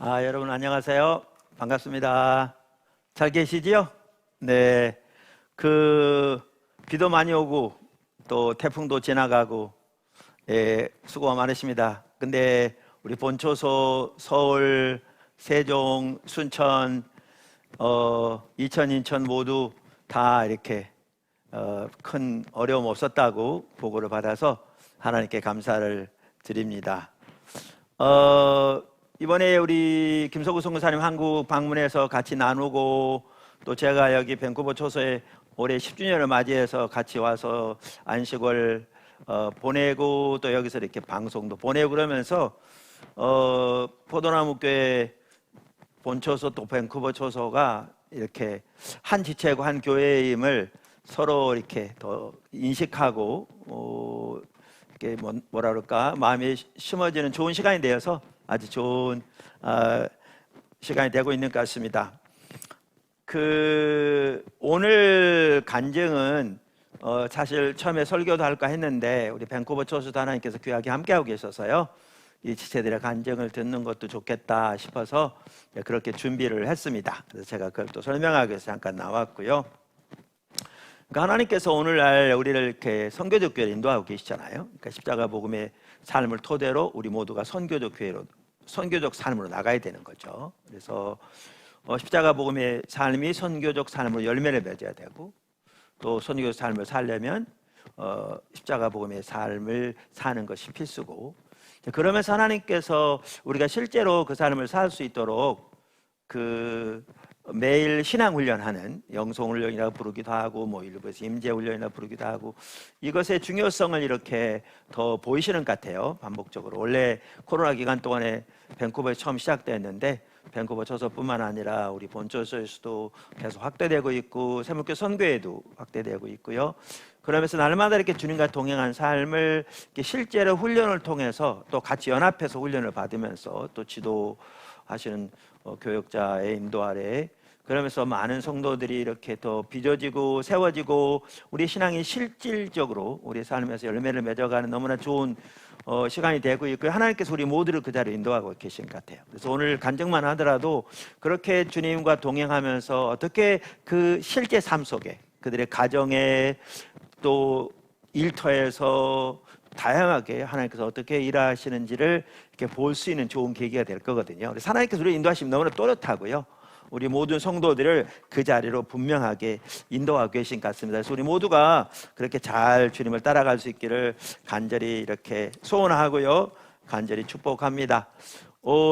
여러분 안녕하세요. 반갑습니다. 잘 계시지요? 네. 비도 많이 오고 또 태풍도 지나가고 수고가 많으십니다. 근데 우리 본초소 서울, 세종, 순천, 이천, 인천 모두 다 이렇게 큰 어려움 없었다고 보고를 받아서 하나님께 감사를 드립니다. 이번에 우리 김석우 선교사님 한국 방문해서 같이 나누고 또 제가 여기 밴쿠버 초소에 올해 10주년을 맞이해서 같이 와서 안식을 보내고 또 여기서 이렇게 방송도 보내고 그러면서 포도나무 교회 본초소 또 밴쿠버 초소가 이렇게 한 지체고 한 교회임을 서로 이렇게 더 인식하고 이렇게 뭐라 그럴까 마음이 심어지는 좋은 시간이 되어서 아주 좋은 시간이 되고 있는 것 같습니다. 오늘 간증은 사실 처음에 설교도 할까 했는데 우리 밴쿠버 초소도 하나님께서 귀하게 함께하고 계셔서요. 이 지체들의 간증을 듣는 것도 좋겠다 싶어서 그렇게 준비를 했습니다. 그래서 제가 그걸 또 설명하기 위해서 잠깐 나왔고요. 그러니까 하나님께서 오늘날 우리를 이렇게 선교적 교회를 인도하고 계시잖아요. 그러니까 십자가 복음의 삶을 토대로 우리 모두가 선교적 교회로, 선교적 삶으로 나가야 되는 거죠. 그래서 십자가 복음의 삶이 선교적 삶으로 열매를 맺어야 되고 또 선교적 삶을 살려면 십자가 복음의 삶을 사는 것이 필수고, 그러면서 하나님께서 우리가 실제로 그 삶을 살 수 있도록 매일 신앙훈련하는 영성훈련이라고 부르기도 하고 뭐 일부에서 임재훈련이라고 부르기도 하고 이것의 중요성을 이렇게 더 보이시는 것 같아요. 반복적으로 원래 코로나 기간 동안에 밴쿠버에 처음 시작됐는데 밴쿠버 초소뿐만 아니라 우리 본초소에서도 계속 확대되고 있고 세목교 선교회도 확대되고 있고요. 그러면서 날마다 이렇게 주님과 동행한 삶을 이렇게 실제로 훈련을 통해서 또 같이 연합해서 훈련을 받으면서 또 지도하시는 교역자의 인도 아래 그러면서 많은 성도들이 이렇게 더 빚어지고 세워지고 우리 신앙이 실질적으로 우리 삶에서 열매를 맺어가는 너무나 좋은 시간이 되고 있고요. 하나님께서 우리 모두를 그 자리에 인도하고 계신 것 같아요. 그래서 오늘 간증만 하더라도 그렇게 주님과 동행하면서 어떻게 그 실제 삶 속에 그들의 가정에 또 일터에서 다양하게 하나님께서 어떻게 일하시는지를 이렇게 볼 수 있는 좋은 계기가 될 거거든요. 그래서 하나님께서 우리 인도하시면 너무나 또렷하고요. 우리 모든 성도들을 그 자리로 분명하게 인도하고 계신 것 같습니다. 그래서 우리 모두가 그렇게 잘 주님을 따라갈 수 있기를 간절히 이렇게 소원하고요. 간절히 축복합니다.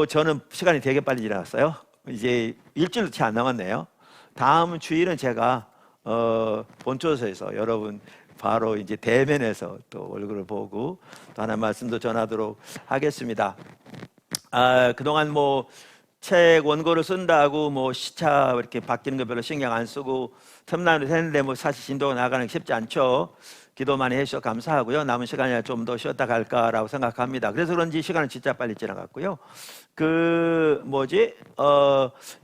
저는 시간이 되게 빨리 지나갔어요. 이제 일주일도 채 안 남았네요. 다음 주일은 제가 본초소에서 여러분 바로 이제 대면에서 또 얼굴을 보고 또 하나 말씀도 전하도록 하겠습니다. 그동안 책 원고를 쓴다고 시차 이렇게 바뀌는 거 별로 신경 안 쓰고 틈나는 했는데 사실 진도가 나가는 게 쉽지 않죠. 기도 많이 해주셔서 감사하고요. 남은 시간에 좀 더 쉬었다 갈까라고 생각합니다. 그래서 그런지 시간은 진짜 빨리 지나갔고요.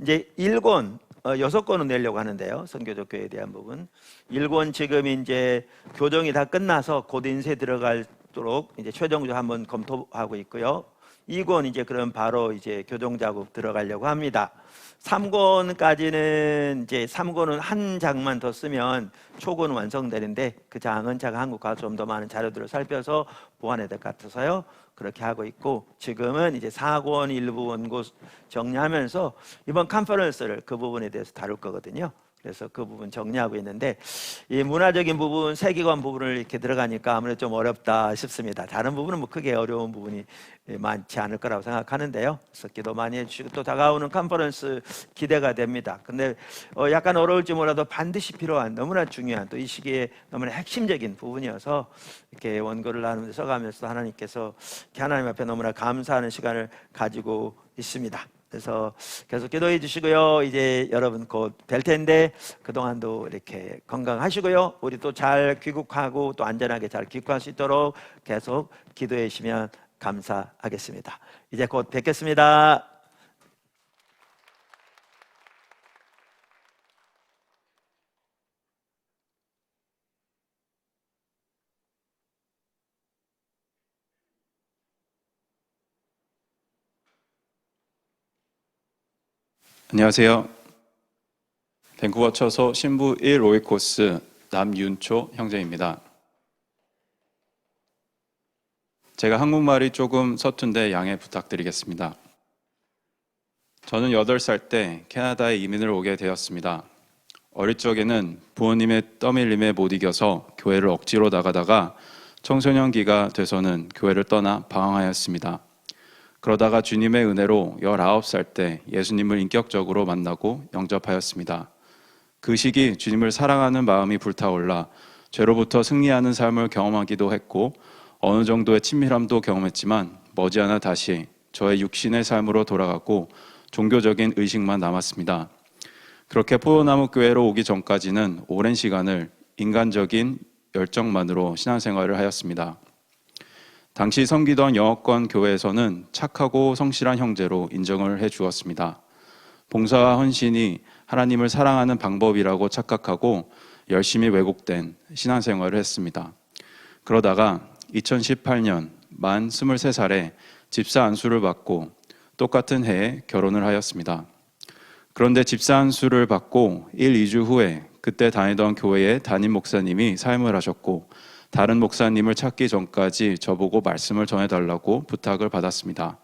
이제 1권 6권은 내려고 하는데요. 선교적 교회에 대한 부분 1권 지금 이제 교정이 다 끝나서 곧 인쇄 들어갈도록 이제 최종적으로 한번 검토하고 있고요. 2권 이제 그럼 바로 이제 교정 작업 들어가려고 합니다. 3권까지는 이제 3권은 한 장만 더 쓰면 초고는 완성되는데 그 장은 제가 한국 가서 좀 더 많은 자료들을 살펴서 보완해야 될 것 같아서요. 그렇게 하고 있고 지금은 이제 4권 일부 원고 정리하면서 이번 컨퍼런스를 그 부분에 대해서 다룰 거거든요. 그래서 그 부분 정리하고 있는데 이 문화적인 부분, 세계관 부분을 이렇게 들어가니까 아무래도 좀 어렵다 싶습니다. 다른 부분은 크게 어려운 부분이 많지 않을 거라고 생각하는데요. 그래서 기도 많이 해주시고 또 다가오는 컨퍼런스 기대가 됩니다. 근데 약간 어려울지 몰라도 반드시 필요한 너무나 중요한 또 이 시기에 너무나 핵심적인 부분이어서 이렇게 원고를 나누면서 써가면서 하나님께서 하나님 앞에 너무나 감사하는 시간을 가지고 있습니다. 그래서 계속 기도해 주시고요. 이제 여러분 곧 뵐 텐데 그동안도 이렇게 건강하시고요. 우리 또 잘 귀국하고 또 안전하게 잘 귀국할 수 있도록 계속 기도해 주시면 감사하겠습니다. 이제 곧 뵙겠습니다. 안녕하세요. 밴쿠버 처소 신부 1 오이코스 남윤초 형제입니다. 제가 한국말이 조금 서툰데 양해 부탁드리겠습니다. 저는 8살 때 캐나다에 이민을 오게 되었습니다. 어릴 적에는 부모님의 떠밀림에 못 이겨서 교회를 억지로 나가다가 청소년기가 돼서는 교회를 떠나 방황하였습니다. 그러다가 주님의 은혜로 19살 때 예수님을 인격적으로 만나고 영접하였습니다. 그 시기 주님을 사랑하는 마음이 불타올라 죄로부터 승리하는 삶을 경험하기도 했고 어느 정도의 친밀함도 경험했지만 머지않아 다시 저의 육신의 삶으로 돌아갔고 종교적인 의식만 남았습니다. 그렇게 포도나무 교회로 오기 전까지는 오랜 시간을 인간적인 열정만으로 신앙생활을 하였습니다. 당시 섬기던 영어권 교회에서는 착하고 성실한 형제로 인정을 해주었습니다. 봉사와 헌신이 하나님을 사랑하는 방법이라고 착각하고 열심히 왜곡된 신앙생활을 했습니다. 그러다가 2018년 만 23살에 집사 안수를 받고 똑같은 해에 결혼을 하였습니다. 그런데 집사 안수를 받고 1, 2주 후에 그때 다니던 교회의 담임 목사님이 사임을 하셨고 다른 목사님을 찾기 전까지 저보고 말씀을 전해달라고 부탁을 받았습니다.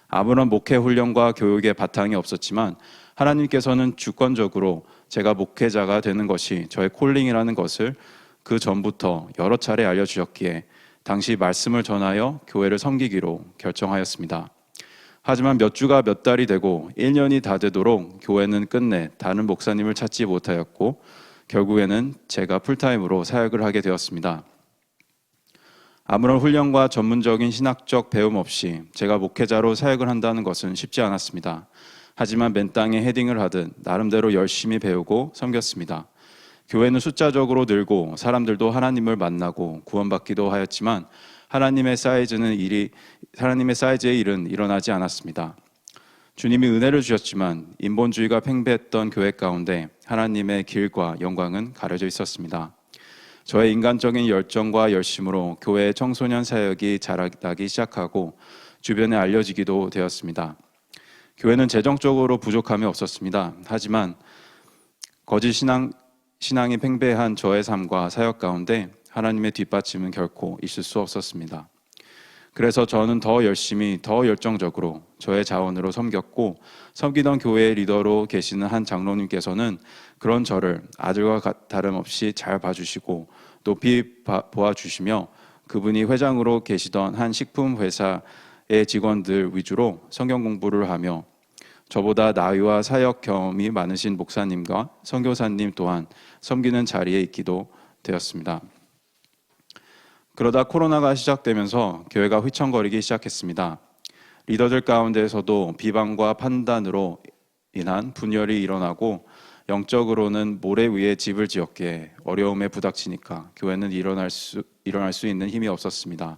아무런 목회 훈련과 교육의 바탕이 없었지만 하나님께서는 주권적으로 제가 목회자가 되는 것이 저의 콜링이라는 것을 그 전부터 여러 차례 알려주셨기에 당시 말씀을 전하여 교회를 섬기기로 결정하였습니다. 하지만 몇 주가 몇 달이 되고 1년이 다 되도록 교회는 끝내 다른 목사님을 찾지 못하였고 결국에는 제가 풀타임으로 사역을 하게 되었습니다. 아무런 훈련과 전문적인 신학적 배움 없이 제가 목회자로 사역을 한다는 것은 쉽지 않았습니다. 하지만 맨 땅에 헤딩을 하듯 나름대로 열심히 배우고 섬겼습니다. 교회는 숫자적으로 늘고 사람들도 하나님을 만나고 구원받기도 하였지만 하나님의 사이즈의 일은 일어나지 않았습니다. 주님이 은혜를 주셨지만 인본주의가 팽배했던 교회 가운데 하나님의 길과 영광은 가려져 있었습니다. 저의 인간적인 열정과 열심으로 교회의 청소년 사역이 자라나기 시작하고 주변에 알려지기도 되었습니다. 교회는 재정적으로 부족함이 없었습니다. 하지만 거짓 신앙이 팽배한 저의 삶과 사역 가운데 하나님의 뒷받침은 결코 있을 수 없었습니다. 그래서 저는 더 열심히, 더 열정적으로 저의 자원으로 섬겼고 섬기던 교회의 리더로 계시는 한 장로님께서는 그런 저를 아들과 다름없이 잘 봐주시고 높이 보아주시며 그분이 회장으로 계시던 한 식품 회사의 직원들 위주로 성경 공부를 하며 저보다 나이와 사역 경험이 많으신 목사님과 선교사님 또한 섬기는 자리에 있기도 되었습니다. 그러다 코로나가 시작되면서 교회가 휘청거리기 시작했습니다. 리더들 가운데에서도 비방과 판단으로 인한 분열이 일어나고 영적으로는 모래 위에 집을 지었기에 어려움에 부닥치니까 교회는 일어날 수 있는 힘이 없었습니다.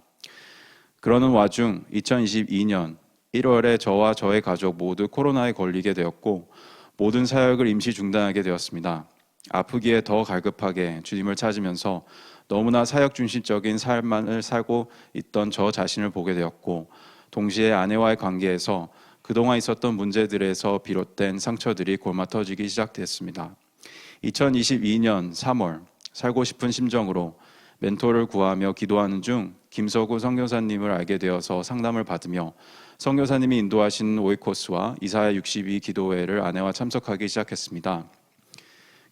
그러는 와중 2022년 1월에 저와 저의 가족 모두 코로나에 걸리게 되었고 모든 사역을 임시 중단하게 되었습니다. 아프기에 더 갈급하게 주님을 찾으면서 너무나 사역 중심적인 삶을 살고 있던 저 자신을 보게 되었고 동시에 아내와의 관계에서 그동안 있었던 문제들에서 비롯된 상처들이 골마 터지기 시작됐습니다. 2022년 3월 살고 싶은 심정으로 멘토를 구하며 기도하는 중 김서구 선교사님을 알게 되어서 상담을 받으며 선교사님이 인도하신 오이코스와 이사야 62 기도회를 아내와 참석하기 시작했습니다.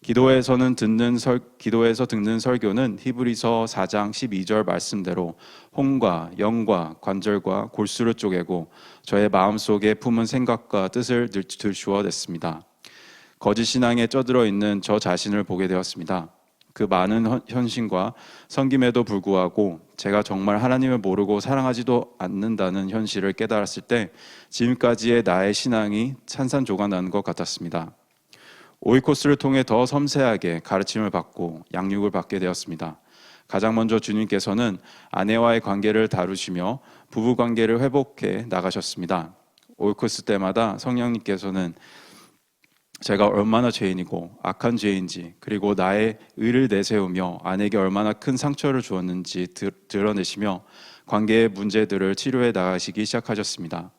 기도에서 듣는 설교는 히브리서 4장 12절 말씀대로 혼과 영과 관절과 골수를 쪼개고 저의 마음속에 품은 생각과 뜻을 들추어냈습니다. 거짓 신앙에 쩌들어 있는 저 자신을 보게 되었습니다. 그 많은 헌신과 섬김에도 불구하고 제가 정말 하나님을 모르고 사랑하지도 않는다는 현실을 깨달았을 때 지금까지의 나의 신앙이 산산조각 나는 것 같았습니다. 오이코스를 통해 더 섬세하게 가르침을 받고 양육을 받게 되었습니다. 가장 먼저 주님께서는 아내와의 관계를 다루시며 부부관계를 회복해 나가셨습니다. 오이코스 때마다 성령님께서는 제가 얼마나 죄인이고 악한 죄인지 그리고 나의 의를 내세우며 아내에게 얼마나 큰 상처를 주었는지 드러내시며 관계의 문제들을 치료해 나가시기 시작하셨습니다.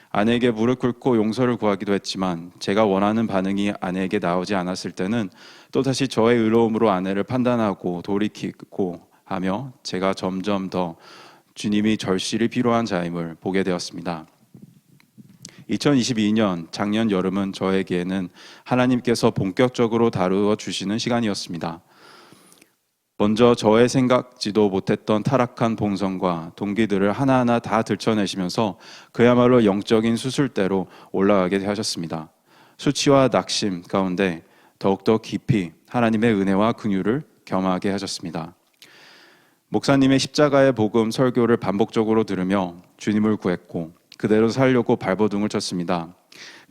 아내에게 무릎 꿇고 용서를 구하기도 했지만 제가 원하는 반응이 아내에게 나오지 않았을 때는 또다시 저의 의로움으로 아내를 판단하고 돌이키고 하며 제가 점점 더 주님이 절실히 필요한 자임을 보게 되었습니다. 2022년 작년 여름은 저에게는 하나님께서 본격적으로 다루어 주시는 시간이었습니다. 먼저 저의 생각지도 못했던 타락한 본성과 동기들을 하나하나 다 들춰내시면서 그야말로 영적인 수술대로 올라가게 하셨습니다. 수치와 낙심 가운데 더욱더 깊이 하나님의 은혜와 긍휼을 경험하게 하셨습니다. 목사님의 십자가의 복음 설교를 반복적으로 들으며 주님을 구했고 그대로 살려고 발버둥을 쳤습니다.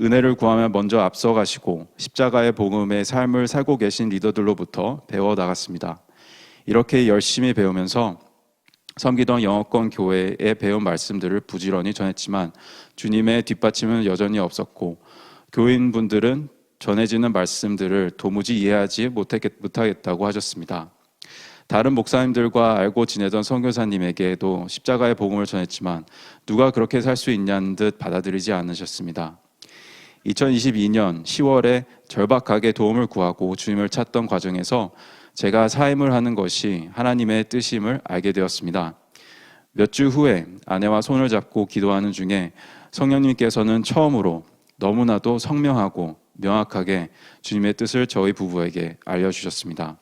은혜를 구하며 먼저 앞서가시고 십자가의 복음의 삶을 살고 계신 리더들로부터 배워 나갔습니다. 이렇게 열심히 배우면서 섬기던 영어권 교회에 배운 말씀들을 부지런히 전했지만 주님의 뒷받침은 여전히 없었고 교인분들은 전해지는 말씀들을 도무지 이해하지 못하겠다고 하셨습니다. 다른 목사님들과 알고 지내던 선교사님에게도 십자가의 복음을 전했지만 누가 그렇게 살 수 있냐는 듯 받아들이지 않으셨습니다. 2022년 10월에 절박하게 도움을 구하고 주님을 찾던 과정에서 제가 사임을 하는 것이 하나님의 뜻임을 알게 되었습니다. 몇 주 후에 아내와 손을 잡고 기도하는 중에 성령님께서는 처음으로 너무나도 성명하고 명확하게 주님의 뜻을 저희 부부에게 알려주셨습니다.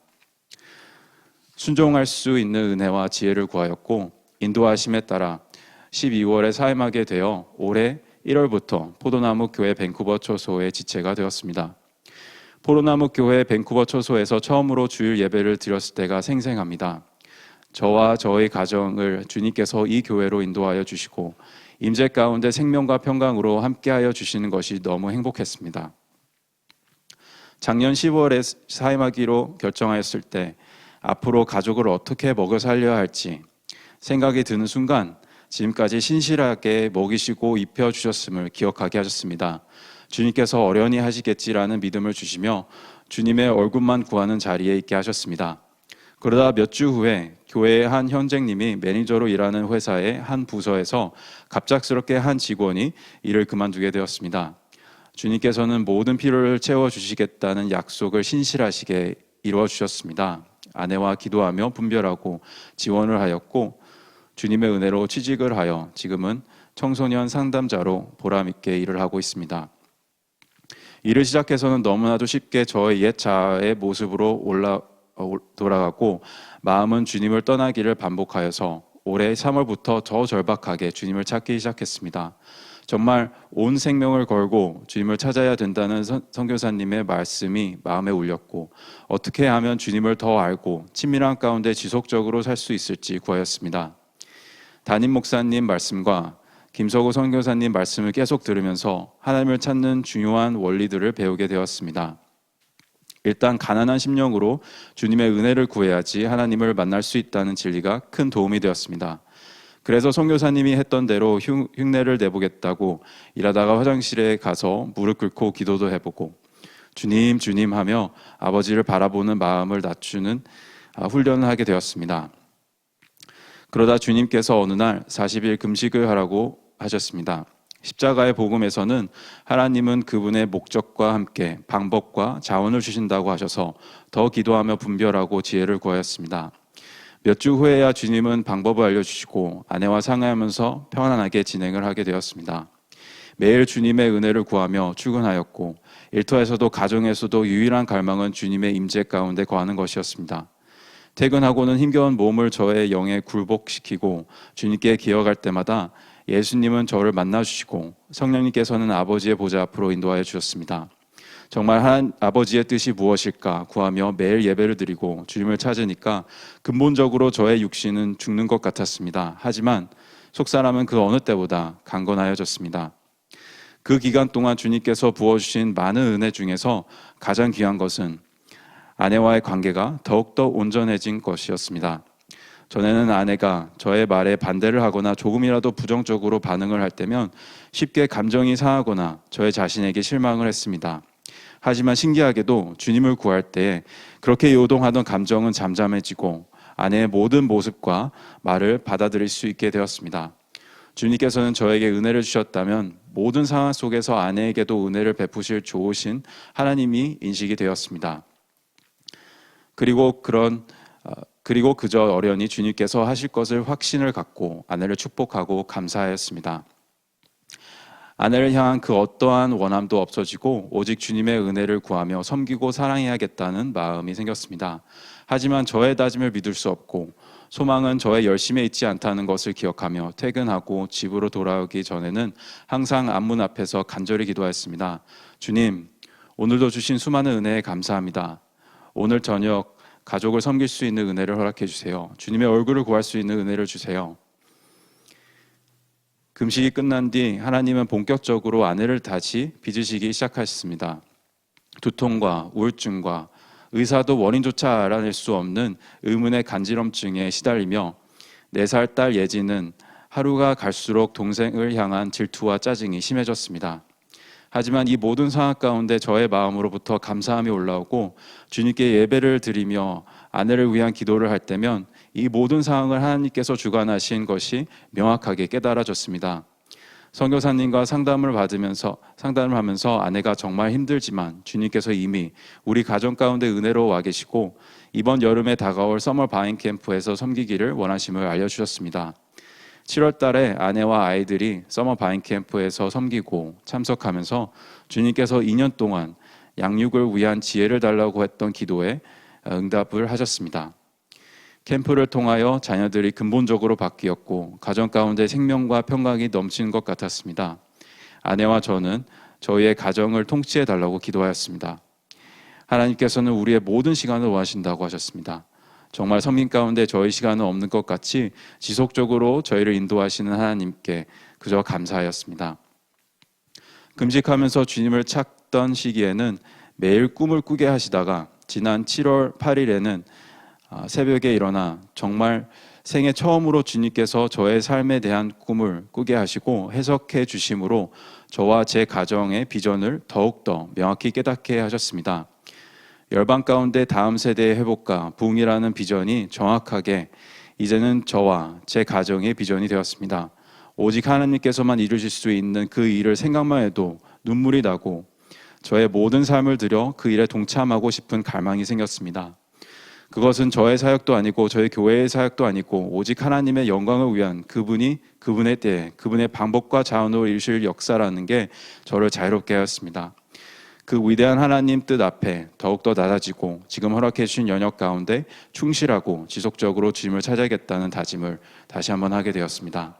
순종할 수 있는 은혜와 지혜를 구하였고 인도하심에 따라 12월에 사임하게 되어 올해 1월부터 포도나무 교회 밴쿠버 초소의 지체가 되었습니다. 포도나무 교회 밴쿠버 초소에서 처음으로 주일 예배를 드렸을 때가 생생합니다. 저와 저희 가정을 주님께서 이 교회로 인도하여 주시고 임재 가운데 생명과 평강으로 함께하여 주시는 것이 너무 행복했습니다. 작년 10월에 사임하기로 결정하였을 때 앞으로 가족을 어떻게 먹여 살려야 할지 생각이 드는 순간 지금까지 신실하게 먹이시고 입혀주셨음을 기억하게 하셨습니다. 주님께서 어련히 하시겠지라는 믿음을 주시며 주님의 얼굴만 구하는 자리에 있게 하셨습니다. 그러다 몇 주 후에 교회의 한 현장님이 매니저로 일하는 회사의 한 부서에서 갑작스럽게 한 직원이 일을 그만두게 되었습니다. 주님께서는 모든 필요를 채워주시겠다는 약속을 신실하시게 이루어주셨습니다. 아내와 기도하며 분별하고 지원을 하였고 주님의 은혜로 취직을 하여 지금은 청소년 상담자로 보람있게 일을 하고 있습니다. 일을 시작해서는 너무나도 쉽게 저의 옛 자아의 모습으로 돌아가고 마음은 주님을 떠나기를 반복하여서 올해 3월부터 더 절박하게 주님을 찾기 시작했습니다. 정말 온 생명을 걸고 주님을 찾아야 된다는 선교사님의 말씀이 마음에 울렸고 어떻게 하면 주님을 더 알고 친밀한 가운데 지속적으로 살 수 있을지 구하였습니다. 담임 목사님 말씀과 김서구 선교사님 말씀을 계속 들으면서 하나님을 찾는 중요한 원리들을 배우게 되었습니다. 일단 가난한 심령으로 주님의 은혜를 구해야지 하나님을 만날 수 있다는 진리가 큰 도움이 되었습니다. 그래서 선교사님이 했던 대로 흉내를 내보겠다고 일하다가 화장실에 가서 무릎 꿇고 기도도 해보고 주님 주님 하며 아버지를 바라보는 마음을 낮추는 훈련을 하게 되었습니다. 그러다 주님께서 어느 날 40일 금식을 하라고 하셨습니다. 십자가의 복음에서는 하나님은 그분의 목적과 함께 방법과 자원을 주신다고 하셔서 더 기도하며 분별하고 지혜를 구하였습니다. 몇 주 후에야 주님은 방법을 알려주시고 아내와 상의하면서 편안하게 진행을 하게 되었습니다. 매일 주님의 은혜를 구하며 출근하였고 일터에서도 가정에서도 유일한 갈망은 주님의 임재 가운데 거하는 것이었습니다. 퇴근하고는 힘겨운 몸을 저의 영에 굴복시키고 주님께 기어갈 때마다 예수님은 저를 만나주시고 성령님께서는 아버지의 보좌 앞으로 인도하여 주셨습니다. 정말 아버지의 뜻이 무엇일까 구하며 매일 예배를 드리고 주님을 찾으니까 근본적으로 저의 육신은 죽는 것 같았습니다. 하지만 속사람은 그 어느 때보다 강건하여졌습니다. 그 기간 동안 주님께서 부어주신 많은 은혜 중에서 가장 귀한 것은 아내와의 관계가 더욱더 온전해진 것이었습니다. 전에는 아내가 저의 말에 반대를 하거나 조금이라도 부정적으로 반응을 할 때면 쉽게 감정이 상하거나 저의 자신에게 실망을 했습니다. 하지만 신기하게도 주님을 구할 때 그렇게 요동하던 감정은 잠잠해지고 아내의 모든 모습과 말을 받아들일 수 있게 되었습니다. 주님께서는 저에게 은혜를 주셨다면 모든 상황 속에서 아내에게도 은혜를 베푸실 좋으신 하나님이 인식이 되었습니다. 그리고 그저 어련히 주님께서 하실 것을 확신을 갖고 아내를 축복하고 감사하였습니다. 아내를 향한 그 어떠한 원함도 없어지고 오직 주님의 은혜를 구하며 섬기고 사랑해야겠다는 마음이 생겼습니다. 하지만 저의 다짐을 믿을 수 없고 소망은 저의 열심에 있지 않다는 것을 기억하며 퇴근하고 집으로 돌아오기 전에는 항상 앞문 앞에서 간절히 기도하였습니다. 주님, 오늘도 주신 수많은 은혜에 감사합니다. 오늘 저녁 가족을 섬길 수 있는 은혜를 허락해 주세요. 주님의 얼굴을 구할 수 있는 은혜를 주세요. 금식이 끝난 뒤 하나님은 본격적으로 아내를 다시 빚으시기 시작하셨습니다. 두통과 우울증과 의사도 원인조차 알아낼 수 없는 의문의 간지럼증에 시달리며 4살 딸 예지는 하루가 갈수록 동생을 향한 질투와 짜증이 심해졌습니다. 하지만 이 모든 상황 가운데 저의 마음으로부터 감사함이 올라오고 주님께 예배를 드리며 아내를 위한 기도를 할 때면 이 모든 상황을 하나님께서 주관하신 것이 명확하게 깨달아졌습니다. 선교사님과 상담을 하면서 아내가 정말 힘들지만 주님께서 이미 우리 가정 가운데 은혜로 와 계시고 이번 여름에 다가올 서머 바인 캠프에서 섬기기를 원하심을 알려주셨습니다. 7월 달에 아내와 아이들이 서머 바인 캠프에서 섬기고 참석하면서 주님께서 2년 동안 양육을 위한 지혜를 달라고 했던 기도에 응답을 하셨습니다. 캠프를 통하여 자녀들이 근본적으로 바뀌었고 가정 가운데 생명과 평강이 넘치는 것 같았습니다. 아내와 저는 저희의 가정을 통치해 달라고 기도하였습니다. 하나님께서는 우리의 모든 시간을 원하신다고 하셨습니다. 정말 섬김 가운데 저희 시간은 없는 것 같이 지속적으로 저희를 인도하시는 하나님께 그저 감사하였습니다. 금식하면서 주님을 찾던 시기에는 매일 꿈을 꾸게 하시다가 지난 7월 8일에는 새벽에 일어나 정말 생애 처음으로 주님께서 저의 삶에 대한 꿈을 꾸게 하시고 해석해 주심으로 저와 제 가정의 비전을 더욱더 명확히 깨닫게 하셨습니다. 열방 가운데 다음 세대의 회복과 부흥이라는 비전이 정확하게 이제는 저와 제 가정의 비전이 되었습니다. 오직 하나님께서만 이루실 수 있는 그 일을 생각만 해도 눈물이 나고 저의 모든 삶을 들여 그 일에 동참하고 싶은 갈망이 생겼습니다. 그것은 저의 사역도 아니고 저희 교회의 사역도 아니고 오직 하나님의 영광을 위한 그분의 때, 그분의 방법과 자원으로 이루실 역사라는 게 저를 자유롭게 하였습니다. 그 위대한 하나님 뜻 앞에 더욱더 낮아지고 지금 허락해 주신 연역 가운데 충실하고 지속적으로 주님을 찾아야겠다는 다짐을 다시 한번 하게 되었습니다.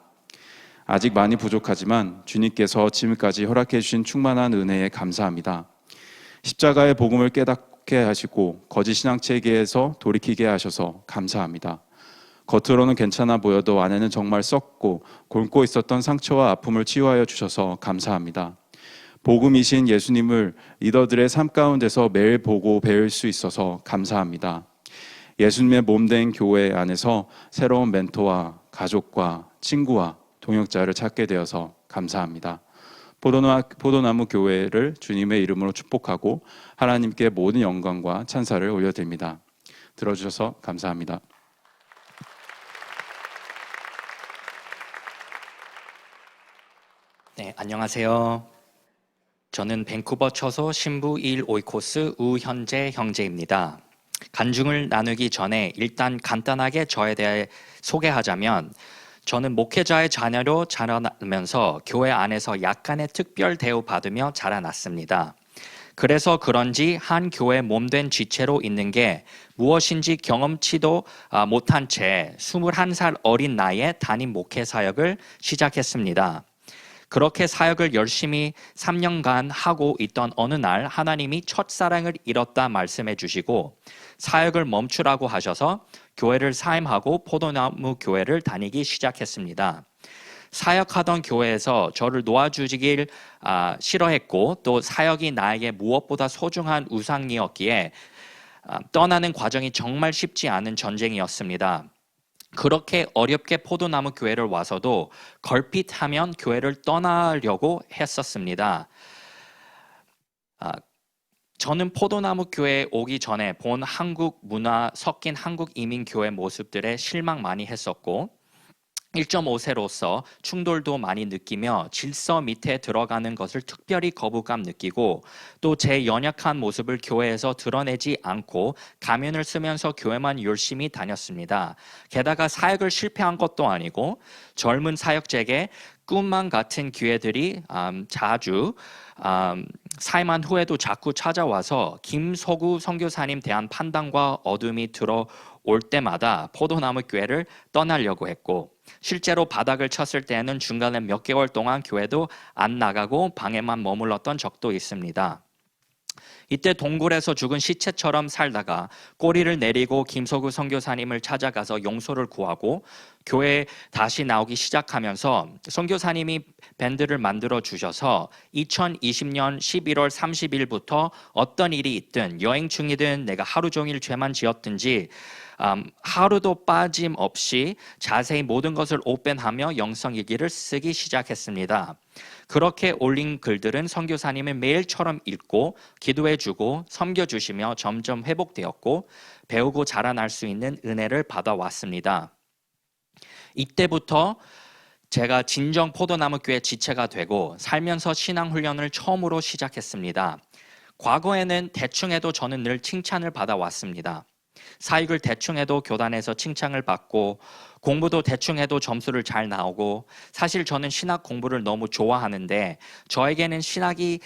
아직 많이 부족하지만 주님께서 지금까지 허락해 주신 충만한 은혜에 감사합니다. 십자가의 복음을 깨닫게 하시고 거짓 신앙 체계에서 돌이키게 하셔서 감사합니다. 겉으로는 괜찮아 보여도 안에는 정말 썩고 곪고 있었던 상처와 아픔을 치유하여 주셔서 감사합니다. 복음이신 예수님을 리더들의 삶 가운데서 매일 보고 배울 수 있어서 감사합니다. 예수님의 몸된 교회 안에서 새로운 멘토와 가족과 친구와 동역자를 찾게 되어서 감사합니다. 포도나무 교회를 주님의 이름으로 축복하고 하나님께 모든 영광과 찬사를 올려드립니다. 들어주셔서 감사합니다. 네, 안녕하세요. 저는 밴쿠버 처소 신부 1 오이코스 우현재 형제입니다. 간증을 나누기 전에 일단 간단하게 저에 대해 소개하자면 저는 목회자의 자녀로 자라나면서 교회 안에서 약간의 특별 대우받으며 자라났습니다. 그래서 그런지 한 교회 몸된 지체로 있는 게 무엇인지 경험치도 못한 채 21살 어린 나이에 담임 목회 사역을 시작했습니다. 그렇게 사역을 열심히 3년간 하고 있던 어느 날 하나님이 첫사랑을 잃었다 말씀해 주시고 사역을 멈추라고 하셔서 교회를 사임하고 포도나무 교회를 다니기 시작했습니다. 사역하던 교회에서 저를 놓아주길 싫어했고 또 사역이 나에게 무엇보다 소중한 우상이었기에 떠나는 과정이 정말 쉽지 않은 전쟁이었습니다. 그렇게 어렵게 포도나무 교회를 와서도 걸핏하면 교회를 떠나려고 했었습니다. 저는 포도나무 교회에 오기 전에 본 한국 문화 섞인 한국 이민 교회 모습들에 실망 많이 했었고 1.5세로서 충돌도 많이 느끼며 질서 밑에 들어가는 것을 특별히 거부감 느끼고 또 제 연약한 모습을 교회에서 드러내지 않고 가면을 쓰면서 교회만 열심히 다녔습니다. 게다가 사역을 실패한 것도 아니고 젊은 사역자에게 꿈만 같은 기회들이 자주 사임한 후에도 자꾸 찾아와서 김소구 선교사님 대한 판단과 어둠이 들어올 때마다 포도나무 교회를 떠나려고 했고 실제로 바닥을 쳤을 때는 중간에 몇 개월 동안 교회도 안 나가고 방에만 머물렀던 적도 있습니다. 이때 동굴에서 죽은 시체처럼 살다가 꼬리를 내리고 김소구 선교사님을 찾아가서 용서를 구하고 교회에 다시 나오기 시작하면서 선교사님이 밴드를 만들어 주셔서 2020년 11월 30일부터 어떤 일이 있든 여행 중이든 내가 하루 종일 죄만 지었든지 하루도 빠짐없이 자세히 모든 것을 오픈하며 영성일기를 쓰기 시작했습니다. 그렇게 올린 글들은 선교사님을 매일처럼 읽고 기도해주고 섬겨주시며 점점 회복되었고 배우고 자라날 수 있는 은혜를 받아왔습니다. 이때부터 제가 진정 포도나무 교회 지체가 되고 살면서 신앙훈련을 처음으로 시작했습니다. 과거에는 대충 해도 저는 늘 칭찬을 받아왔습니다. 사역을 대충 해도 교단에서 칭찬을 받고 공부도 대충 해도 점수를 잘 나오고 사실 저는 신학 공부를 너무 좋아하는데 저에게는 신학이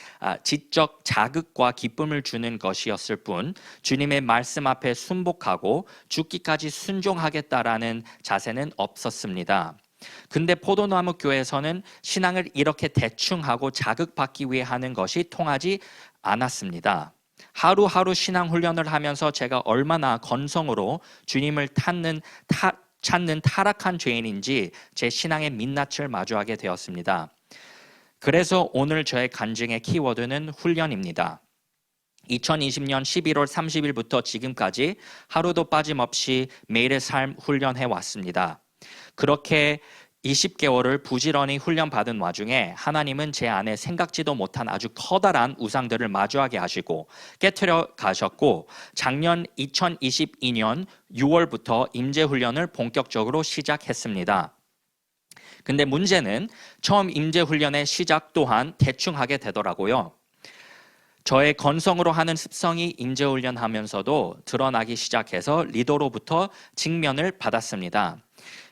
지적 자극과 기쁨을 주는 것이었을 뿐 주님의 말씀 앞에 순복하고 죽기까지 순종하겠다라는 자세는 없었습니다. 근데 포도나무 교회에서는 신앙을 이렇게 대충 하고 자극받기 위해 하는 것이 통하지 않았습니다. 하루하루 신앙 훈련을 하면서 제가 얼마나 건성으로 주님을 찾는 타락한 죄인인지 제 신앙의 민낯을 마주하게 되었습니다. 그래서 오늘 저의 간증의 키워드는 훈련입니다. 2020년 11월 30일부터 지금까지 하루도 빠짐없이 매일의 삶 훈련해 왔습니다. 그렇게 20개월을 부지런히 훈련받은 와중에 하나님은 제 안에 생각지도 못한 아주 커다란 우상들을 마주하게 하시고 깨트려 가셨고 작년 2022년 6월부터 임재훈련을 본격적으로 시작했습니다. 근데 문제는 처음 임재훈련의 시작 또한 대충 하게 되더라고요. 저의 건성으로 하는 습성이 임재훈련 하면서도 드러나기 시작해서 리더로부터 직면을 받았습니다.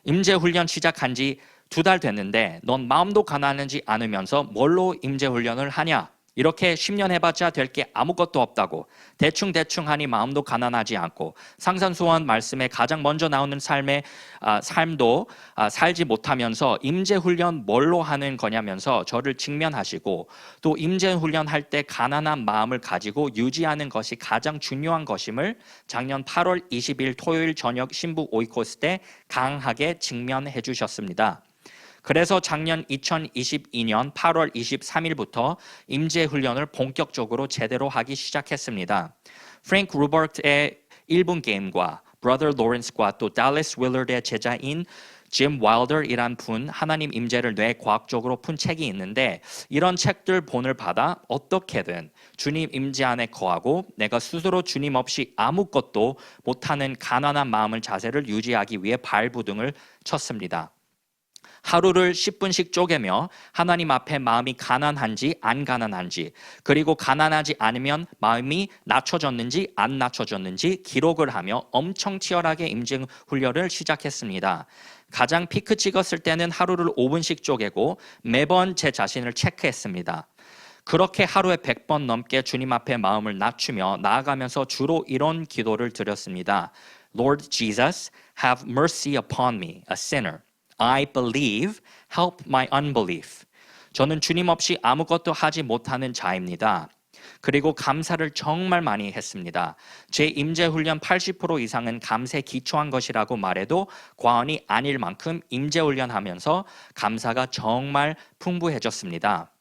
임재훈련 시작한 지 2달 됐는데 넌 마음도 가난하지 않으면서 뭘로 임재훈련을 하냐? 이렇게 10년 해봤자 될 게 아무것도 없다고 대충 하니 마음도 가난하지 않고 상산수원 말씀에 가장 먼저 나오는 삶도 살지 못하면서 임재훈련 뭘로 하는 거냐면서 저를 직면하시고 또 임재훈련 할 때 가난한 마음을 가지고 유지하는 것이 가장 중요한 것임을 작년 8월 20일 토요일 저녁 신부 오이코스 때 강하게 직면해 주셨습니다. 그래서 작년 2022년 8월 23일부터 임재훈련을 본격적으로 제대로 하기 시작했습니다. 프랭크 루버트의 1분 게임과 브라더 로렌스과 또 달리스 윌러드의 제자인 짐 와일더이란 분 하나님 임재를 뇌과학적으로 푼 책이 있는데 이런 책들 본을 받아 어떻게든 주님 임재 안에 거하고 내가 스스로 주님 없이 아무것도 못하는 가난한 마음을 자세를 유지하기 위해 발부둥을 쳤습니다. 하루를 10분씩 쪼개며 하나님 앞에 마음이 가난한지 안 가난한지 그리고 가난하지 않으면 마음이 낮춰졌는지 안 낮춰졌는지 기록을 하며 엄청 치열하게 임재 훈련을 시작했습니다. 가장 피크 찍었을 때는 하루를 5분씩 쪼개고 매번 제 자신을 체크했습니다. 그렇게 하루에 100번 넘게 주님 앞에 마음을 낮추며 나아가면서 주로 이런 기도를 드렸습니다. Lord Jesus, have mercy upon me, a sinner. I believe, help my unbelief. 저는 주님 없이 아무것도 하지 못하는 자입니다. 그리고 감사를 정말 많이 했습니다. 제 임재훈련 80% 이상은 감사에 기초한 것이라고 말해도 과언이 아닐 만큼 임재훈련하면서 감사가 정말 풍부해졌습니다.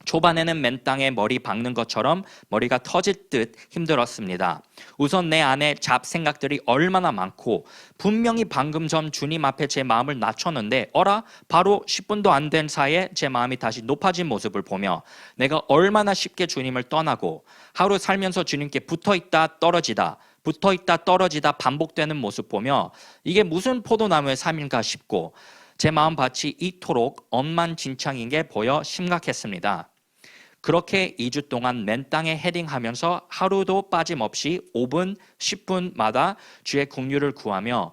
초반에는 맨 땅에 머리 박는 것처럼 머리가 터질 듯 힘들었습니다. 우선 내 안에 잡생각들이 얼마나 많고 분명히 방금 전 주님 앞에 제 마음을 낮췄는데 어라? 바로 10분도 안 된 사이에 제 마음이 다시 높아진 모습을 보며 내가 얼마나 쉽게 주님을 떠나고 하루 살면서 주님께 붙어있다 떨어지다 반복되는 모습 보며 이게 무슨 포도나무의 삶인가 싶고 제 마음밭이 이토록 엉망진창인 게 보여 심각했습니다. 그렇게 2주 동안 맨 땅에 헤딩하면서 하루도 빠짐없이 5분, 10분마다 주의 긍휼을 구하며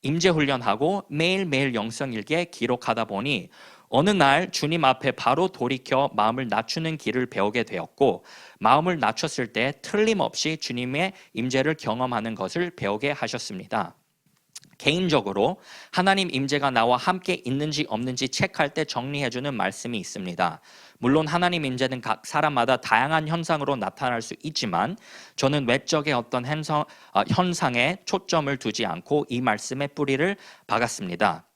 임재훈련하고 매일매일 영성일기에 기록하다 보니 어느 날 주님 앞에 바로 돌이켜 마음을 낮추는 길을 배우게 되었고 마음을 낮췄을 때 틀림없이 주님의 임재를 경험하는 것을 배우게 하셨습니다. 개인적으로 하나님 임재가 나와 함께 있는지 없는지 체크할 때 정리해주는 말씀이 있습니다. 물론 하나님 임재는 각 사람마다 다양한 현상으로 나타날 수 있지만 저는 외적의 어떤 현상에 초점을 두지 않고 이 말씀의 뿌리를 박았습니다.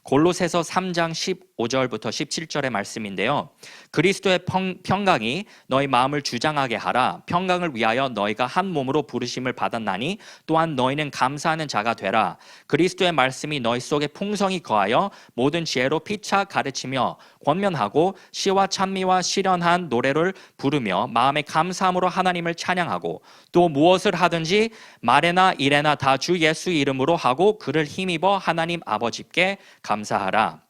골로새서 3장 15절부터 17절의 말씀인데요. 그리스도의 평강이 너희 마음을 주장하게 하라. 평강을 위하여 너희가 한 몸으로 부르심을 받았나니 또한 너희는 감사하는 자가 되라. 그리스도의 말씀이 너희 속에 풍성히 거하여 모든 지혜로 피차 가르치며 권면하고 시와 찬미와 시련한 노래를 부르며 마음의 감사함으로 하나님을 찬양하고 또 무엇을 하든지 말에나 일에나 다 주 예수 이름으로 하고 그를 힘입어 하나님 아버지께 감사하라.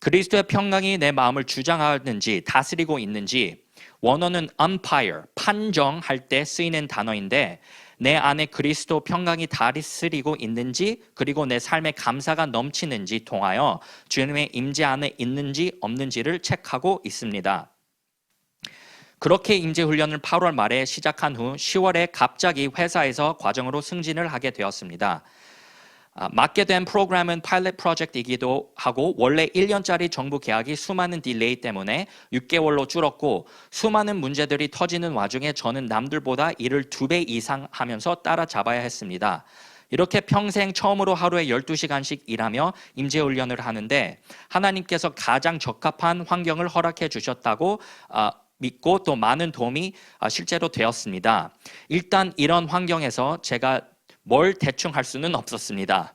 그리스도의 평강이 내 마음을 주장하는지 다스리고 있는지 원어는 umpire, 판정할 때 쓰이는 단어인데 내 안에 그리스도 평강이 다스리고 있는지 그리고 내 삶에 감사가 넘치는지 통하여 주님의 임재 안에 있는지 없는지를 체크하고 있습니다. 그렇게 임재훈련을 8월 말에 시작한 후 10월에 갑자기 회사에서 과정으로 승진을 하게 되었습니다. 맡게 된 프로그램은 파일럿 프로젝트이기도 하고 원래 1년짜리 정부 계약이 수많은 딜레이 때문에 6개월로 줄었고 수많은 문제들이 터지는 와중에 저는 남들보다 일을 2배 이상 하면서 따라잡아야 했습니다. 이렇게 평생 처음으로 하루에 12시간씩 일하며 임재훈련을 하는데 하나님께서 가장 적합한 환경을 허락해 주셨다고 믿고 또 많은 도움이 실제로 되었습니다. 일단 이런 환경에서 제가 뭘 대충 할 수는 없었습니다.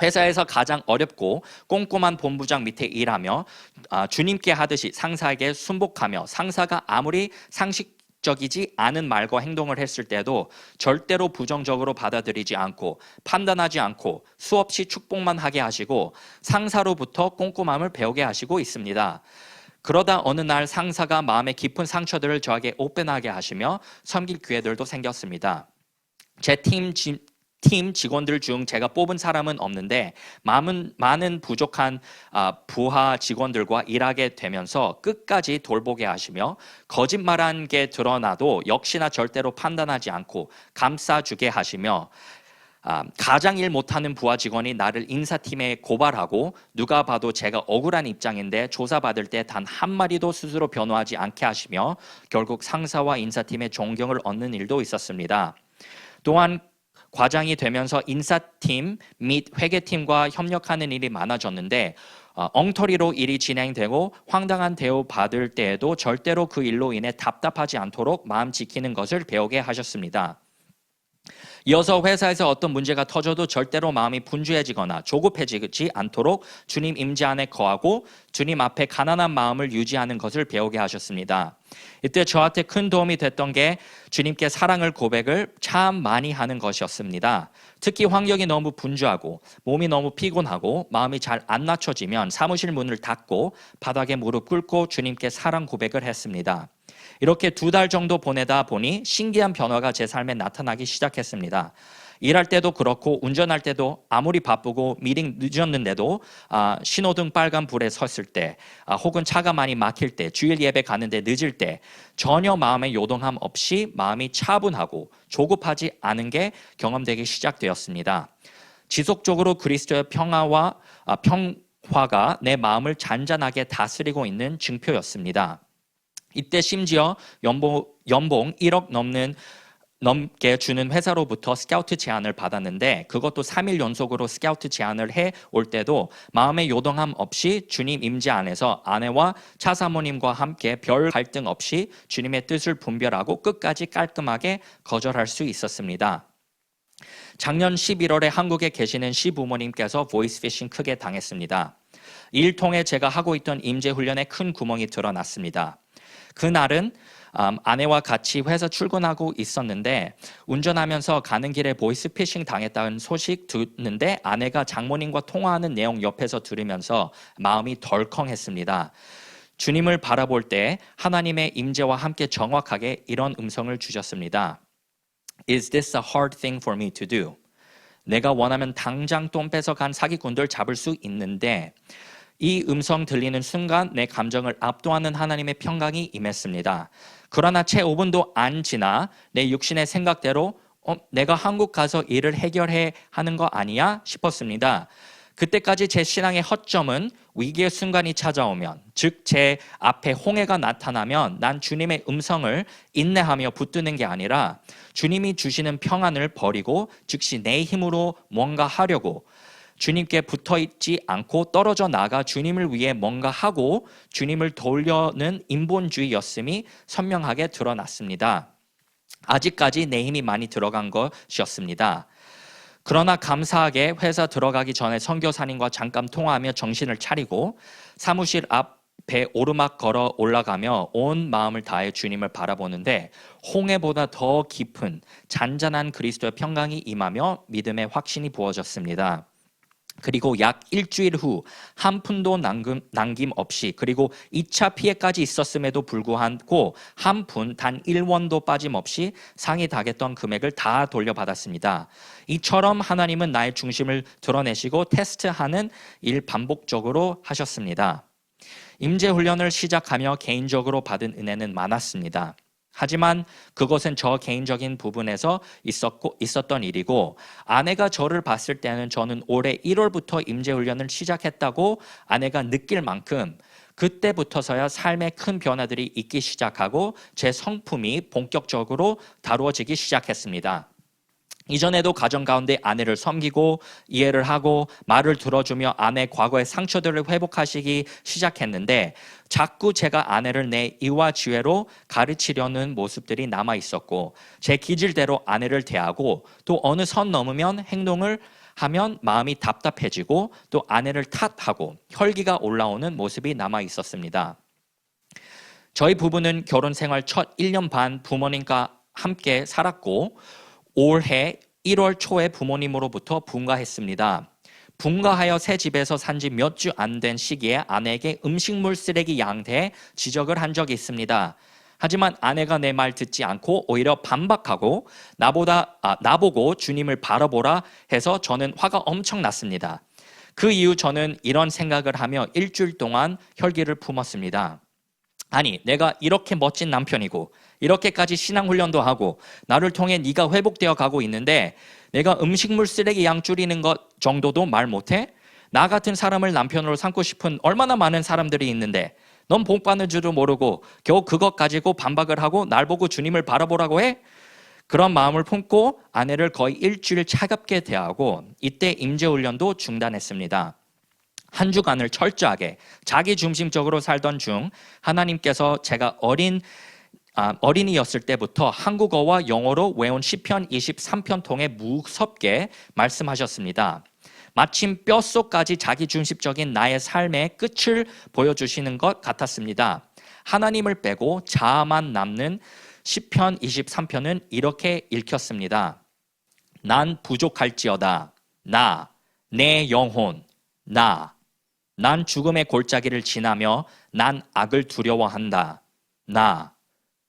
회사에서 가장 어렵고 꼼꼼한 본부장 밑에 일하며 주님께 하듯이 상사에게 순복하며 상사가 아무리 상식적이지 않은 말과 행동을 했을 때도 절대로 부정적으로 받아들이지 않고 판단하지 않고 수없이 축복만 하게 하시고 상사로부터 꼼꼼함을 배우게 하시고 있습니다. 그러다 어느 날 상사가 마음의 깊은 상처들을 저에게 오픈하게 하시며 섬길 기회들도 생겼습니다. 제 팀 직원들 중 제가 뽑은 사람은 없는데 많은 부족한 부하 직원들과 일하게 되면서 끝까지 돌보게 하시며 거짓말한 게 드러나도 역시나 절대로 판단하지 않고 감싸주게 하시며 가장 일 못하는 부하 직원이 나를 인사팀에 고발하고 누가 봐도 제가 억울한 입장인데 조사받을 때 단 한마디도 스스로 변호하지 않게 하시며 결국 상사와 인사팀의 존경을 얻는 일도 있었습니다. 또한 과장이 되면서 인사팀 및 회계팀과 협력하는 일이 많아졌는데 엉터리로 일이 진행되고 황당한 대우 받을 때에도 절대로 그 일로 인해 답답하지 않도록 마음 지키는 것을 배우게 하셨습니다. 이어서 회사에서 어떤 문제가 터져도 절대로 마음이 분주해지거나 조급해지지 않도록 주님 임재 안에 거하고 주님 앞에 가난한 마음을 유지하는 것을 배우게 하셨습니다. 이때 저한테 큰 도움이 됐던 게 주님께 사랑을 고백을 참 많이 하는 것이었습니다. 특히 환경이 너무 분주하고 몸이 너무 피곤하고 마음이 잘 안 낮춰지면 사무실 문을 닫고 바닥에 무릎 꿇고 주님께 사랑 고백을 했습니다. 이렇게 2달 정도 보내다 보니 신기한 변화가 제 삶에 나타나기 시작했습니다. 일할 때도 그렇고 운전할 때도 아무리 바쁘고 미팅 늦었는데도 신호등 빨간 불에 섰을 때 혹은 차가 많이 막힐 때 주일 예배 가는데 늦을 때 전혀 마음의 요동함 없이 마음이 차분하고 조급하지 않은 게 경험되기 시작되었습니다. 지속적으로 그리스도의 평화가 내 마음을 잔잔하게 다스리고 있는 증표였습니다. 이때 심지어 연봉 1억 넘게 주는 회사로부터 스카우트 제안을 받았는데 그것도 3일 연속으로 스카우트 제안을 해올 때도 마음의 요동함 없이 주님 임재 안에서 아내와 차사모님과 함께 별 갈등 없이 주님의 뜻을 분별하고 끝까지 깔끔하게 거절할 수 있었습니다. 작년 11월에 한국에 계시는 시부모님께서 보이스피싱 크게 당했습니다. 일 통해 제가 하고 있던 임재 훈련에 큰 구멍이 드러났습니다. 그날은 아내와 같이 회사 출근하고 있었는데 운전하면서 가는 길에 보이스피싱 당했다는 소식 듣는데 아내가 장모님과 통화하는 내용 옆에서 들으면서 마음이 덜컹했습니다. 주님을 바라볼 때 하나님의 임재와 함께 정확하게 이런 음성을 주셨습니다. Is this a hard thing for me to do? 내가 원하면 당장 돈 뺏어간 사기꾼들 잡을 수 있는데 이 음성 들리는 순간 내 감정을 압도하는 하나님의 평강이 임했습니다. 그러나 채 5분도 안 지나 내 육신의 생각대로 내가 한국 가서 일을 해결해야 하는 거 아니야 싶었습니다. 그때까지 제 신앙의 허점은 위기의 순간이 찾아오면, 즉 제 앞에 홍해가 나타나면 난 주님의 음성을 인내하며 붙드는 게 아니라 주님이 주시는 평안을 버리고 즉시 내 힘으로 뭔가 하려고 주님께 붙어있지 않고 떨어져 나가 주님을 위해 뭔가 하고 주님을 도우려는 인본주의였음이 선명하게 드러났습니다. 아직까지 내 힘이 많이 들어간 것이었습니다. 그러나 감사하게 회사 들어가기 전에 선교사님과 잠깐 통화하며 정신을 차리고 사무실 앞에 오르막 걸어 올라가며 온 마음을 다해 주님을 바라보는데 홍해보다 더 깊은 잔잔한 그리스도의 평강이 임하며 믿음의 확신이 부어졌습니다. 그리고 약 일주일 후 한 푼도 남김 없이 그리고 2차 피해까지 있었음에도 불구하고 한 푼 단 1원도 빠짐없이 상이 당했던 금액을 다 돌려받았습니다. 이처럼 하나님은 나의 중심을 드러내시고 테스트하는 일 반복적으로 하셨습니다. 임재훈련을 시작하며 개인적으로 받은 은혜는 많았습니다. 하지만 그것은 저 개인적인 부분에서 있었던 일이고 아내가 저를 봤을 때는 저는 올해 1월부터 임재훈련을 시작했다고 아내가 느낄 만큼 그때부터서야 삶에 큰 변화들이 있기 시작하고 제 성품이 본격적으로 다루어지기 시작했습니다. 이전에도 가정 가운데 아내를 섬기고 이해를 하고 말을 들어주며 아내의 과거의 상처들을 회복하시기 시작했는데 자꾸 제가 아내를 내 이와 지혜로 가르치려는 모습들이 남아 있었고 제 기질대로 아내를 대하고 또 어느 선 넘으면 행동을 하면 마음이 답답해지고 또 아내를 탓하고 혈기가 올라오는 모습이 남아 있었습니다. 저희 부부는 결혼 생활 첫 1년 반 부모님과 함께 살았고 올해 1월 초에 부모님으로부터 분가했습니다. 분가하여 새 집에서 산 지 몇 주 안 된 시기에 아내에게 음식물 쓰레기 양대에 지적을 한 적이 있습니다. 하지만 아내가 내 말 듣지 않고 오히려 반박하고 나보고 주님을 바라보라 해서 저는 화가 엄청 났습니다. 그 이후 저는 이런 생각을 하며 일주일 동안 혈기를 품었습니다. 아니, 내가 이렇게 멋진 남편이고 이렇게까지 신앙훈련도 하고 나를 통해 네가 회복되어 가고 있는데 내가 음식물 쓰레기 양 줄이는 것 정도도 말 못해? 나 같은 사람을 남편으로 삼고 싶은 얼마나 많은 사람들이 있는데 넌 복 받는 줄도 모르고 겨우 그것 가지고 반박을 하고 날 보고 주님을 바라보라고 해? 그런 마음을 품고 아내를 거의 일주일 차갑게 대하고 이때 임재훈련도 중단했습니다. 한 주간을 철저하게 자기 중심적으로 살던 중 하나님께서 제가 어린이였을 때부터 한국어와 영어로 외운 시편 23편 통해 무섭게 말씀하셨습니다. 마침 뼛속까지 자기중심적인 나의 삶의 끝을 보여주시는 것 같았습니다. 하나님을 빼고 자아만 남는 시편 23편은 이렇게 읽혔습니다. 난 부족할지어다. 내 영혼, 난 죽음의 골짜기를 지나며 난 악을 두려워한다.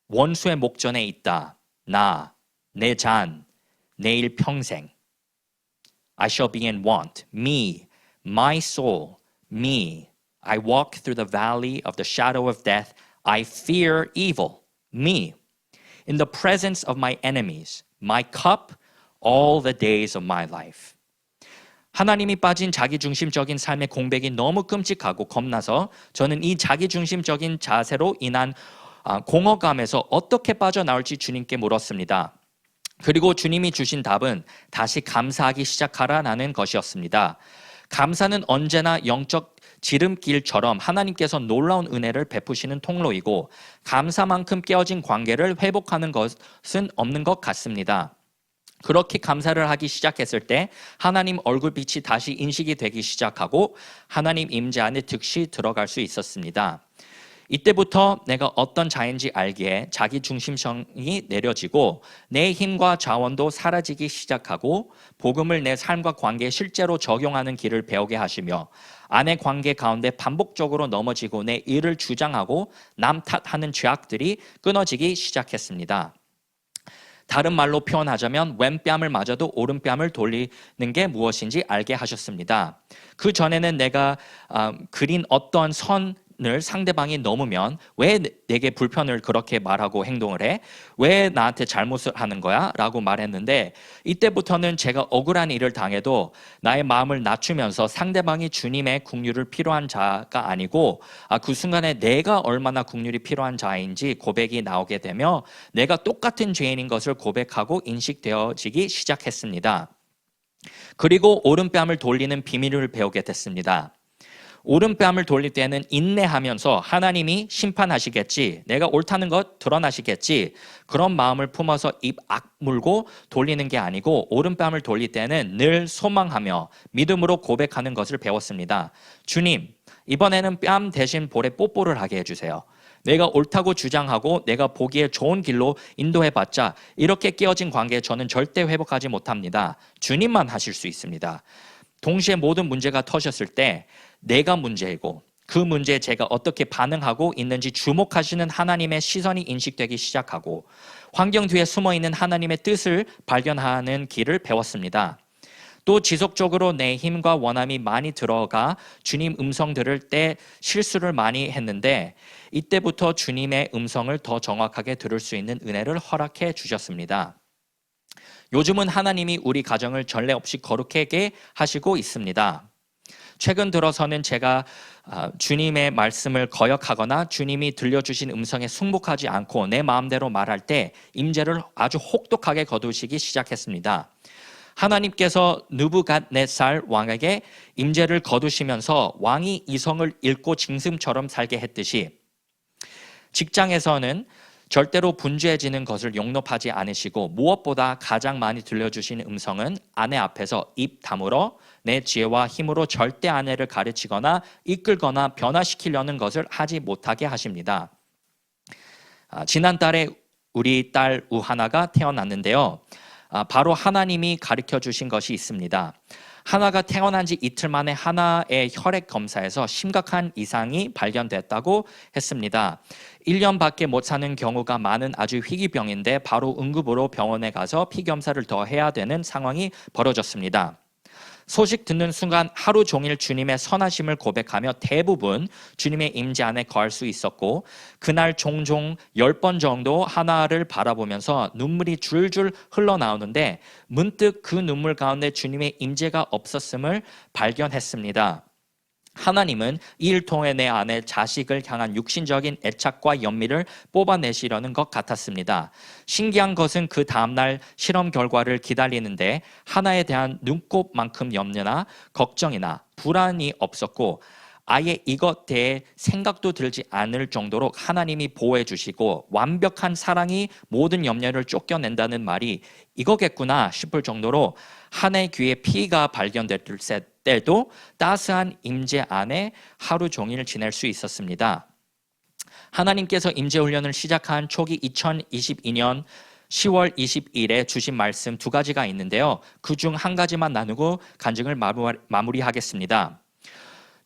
원수의 목전에 있다. 내 잔, 내일 평생. I shall be in want. Me, my soul, me. I walk through the valley of the shadow of death. I fear evil. Me. In the presence of my enemies. My cup, all the days of my life. 하나님이 빠진 자기중심적인 삶의 공백이 너무 끔찍하고 겁나서 저는 이 자기중심적인 자세로 인한 공허감에서 어떻게 빠져나올지 주님께 물었습니다. 그리고 주님이 주신 답은 다시 감사하기 시작하라는 것이었습니다. 감사는 언제나 영적 지름길처럼 하나님께서 놀라운 은혜를 베푸시는 통로이고 감사만큼 깨어진 관계를 회복하는 것은 없는 것 같습니다. 그렇게 감사를 하기 시작했을 때 하나님 얼굴빛이 다시 인식이 되기 시작하고 하나님 임재 안에 즉시 들어갈 수 있었습니다. 이때부터 내가 어떤 자인지 알기에 자기 중심성이 내려지고 내 힘과 자원도 사라지기 시작하고 복음을 내 삶과 관계에 실제로 적용하는 길을 배우게 하시며 아내 관계 가운데 반복적으로 넘어지고 내 일을 주장하고 남 탓하는 죄악들이 끊어지기 시작했습니다. 다른 말로 표현하자면 왼뺨을 맞아도 오른뺨을 돌리는 게 무엇인지 알게 하셨습니다. 그 전에는 내가 그린 어떤 선을 상대방이 넘으면 왜 내게 불편을 그렇게 말하고 행동을 해? 왜 나한테 잘못을 하는 거야? 라고 말했는데 이때부터는 제가 억울한 일을 당해도 나의 마음을 낮추면서 상대방이 주님의 긍휼을 필요한 자가 아니고 그 순간에 내가 얼마나 긍휼이 필요한 자인지 고백이 나오게 되며 내가 똑같은 죄인인 것을 고백하고 인식되어지기 시작했습니다. 그리고 오른뺨을 돌리는 비밀을 배우게 됐습니다. 오른뺨을 돌릴 때는 인내하면서 하나님이 심판하시겠지, 내가 옳다는 것 드러나시겠지, 그런 마음을 품어서 입 악물고 돌리는 게 아니고 오른뺨을 돌릴 때는 늘 소망하며 믿음으로 고백하는 것을 배웠습니다. 주님, 이번에는 뺨 대신 볼에 뽀뽀를 하게 해주세요. 내가 옳다고 주장하고 내가 보기에 좋은 길로 인도해봤자 이렇게 깨어진 관계에 저는 절대 회복하지 못합니다. 주님만 하실 수 있습니다. 동시에 모든 문제가 터졌을 때 내가 문제이고 그 문제에 제가 어떻게 반응하고 있는지 주목하시는 하나님의 시선이 인식되기 시작하고 환경 뒤에 숨어있는 하나님의 뜻을 발견하는 길을 배웠습니다. 또 지속적으로 내 힘과 원함이 많이 들어가 주님 음성 들을 때 실수를 많이 했는데 이때부터 주님의 음성을 더 정확하게 들을 수 있는 은혜를 허락해 주셨습니다. 요즘은 하나님이 우리 가정을 전례 없이 거룩하게 하시고 있습니다. 최근 들어서는 제가 주님의 말씀을 거역하거나 주님이 들려주신 음성에 순복하지 않고 내 마음대로 말할 때 임재를 아주 혹독하게 거두시기 시작했습니다. 하나님께서 느부갓네살 왕에게 임재를 거두시면서 왕이 이성을 잃고 짐승처럼 살게 했듯이 직장에서는 절대로 분주해지는 것을 용납하지 않으시고 무엇보다 가장 많이 들려주신 음성은 아내 앞에서 입 다물어 내 지혜와 힘으로 절대 아내를 가르치거나 이끌거나 변화시키려는 것을 하지 못하게 하십니다. 지난달에 우리 딸 우하나가 태어났는데요. 바로 하나님이 가르쳐 주신 것이 있습니다. 하나가 태어난 지 이틀 만에 하나의 혈액 검사에서 심각한 이상이 발견됐다고 했습니다. 1년밖에 못 사는 경우가 많은 아주 희귀병인데 바로 응급으로 병원에 가서 피 검사를 더 해야 되는 상황이 벌어졌습니다. 소식 듣는 순간 하루 종일 주님의 선하심을 고백하며 대부분 주님의 임재 안에 거할 수 있었고 그날 종종 10번 정도 하나를 바라보면서 눈물이 줄줄 흘러나오는데 문득 그 눈물 가운데 주님의 임재가 없었음을 발견했습니다. 하나님은 이 일을 통해 내 안에 자식을 향한 육신적인 애착과 연민을 뽑아내시려는 것 같았습니다. 신기한 것은 그 다음날 실험 결과를 기다리는데 하나에 대한 눈곱만큼 염려나 걱정이나 불안이 없었고 아예 이것 대해 생각도 들지 않을 정도로 하나님이 보호해 주시고 완벽한 사랑이 모든 염려를 쫓겨낸다는 말이 이거겠구나 싶을 정도로 한해 귀에 피가 발견될 때도 따스한 임재 안에 하루 종일 지낼 수 있었습니다. 하나님께서 임재 훈련을 시작한 초기 2022년 10월 20일에 주신 말씀 두 가지가 있는데요. 그중 한 가지만 나누고 간증을 마무리하겠습니다.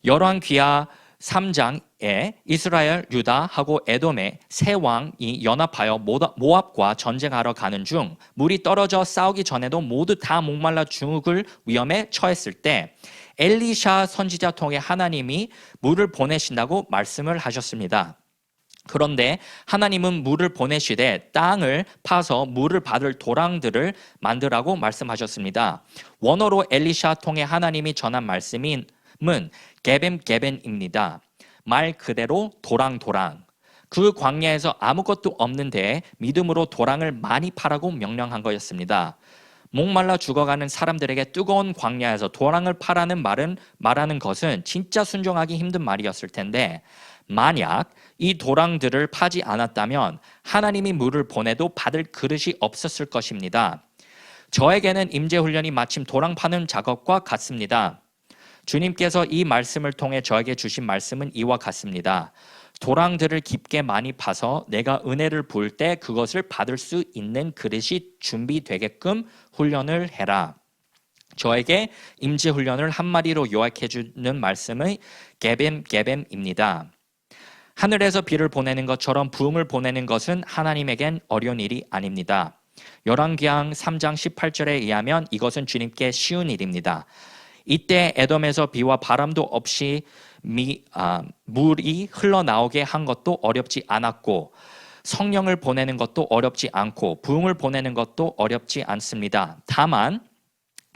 열왕기하 3장에 이스라엘, 유다하고 에돔의 세 왕이 연합하여 모압과 전쟁하러 가는 중 물이 떨어져 싸우기 전에도 모두 다 목말라 죽을 위험에 처했을 때 엘리샤 선지자 통해 하나님이 물을 보내신다고 말씀을 하셨습니다. 그런데 하나님은 물을 보내시되 땅을 파서 물을 받을 도랑들을 만들라고 말씀하셨습니다. 원어로 엘리샤 통해 하나님이 전한 말씀은 게벤입니다. 말 그대로 도랑. 그 광야에서 아무것도 없는데 믿음으로 도랑을 많이 파라고 명령한 거였습니다. 목말라 죽어가는 사람들에게 뜨거운 광야에서 도랑을 파라는 말하는 것은 진짜 순종하기 힘든 말이었을 텐데 만약 이 도랑들을 파지 않았다면 하나님이 물을 보내도 받을 그릇이 없었을 것입니다. 저에게는 임재훈련이 마침 도랑 파는 작업과 같습니다. 주님께서 이 말씀을 통해 저에게 주신 말씀은 이와 같습니다. 도랑들을 깊게 많이 파서 내가 은혜를 부을 때 그것을 받을 수 있는 그릇이 준비되게끔 훈련을 해라. 저에게 임재 훈련을 한마디로 요약해 주는 말씀의 게뱀입니다. 하늘에서 비를 보내는 것처럼 부흥을 보내는 것은 하나님에겐 어려운 일이 아닙니다. 열왕기상 3장 18절에 의하면 이것은 주님께 쉬운 일입니다. 이때 에돔에서 비와 바람도 없이 물이 흘러나오게 한 것도 어렵지 않았고 성령을 보내는 것도 어렵지 않고 부흥을 보내는 것도 어렵지 않습니다. 다만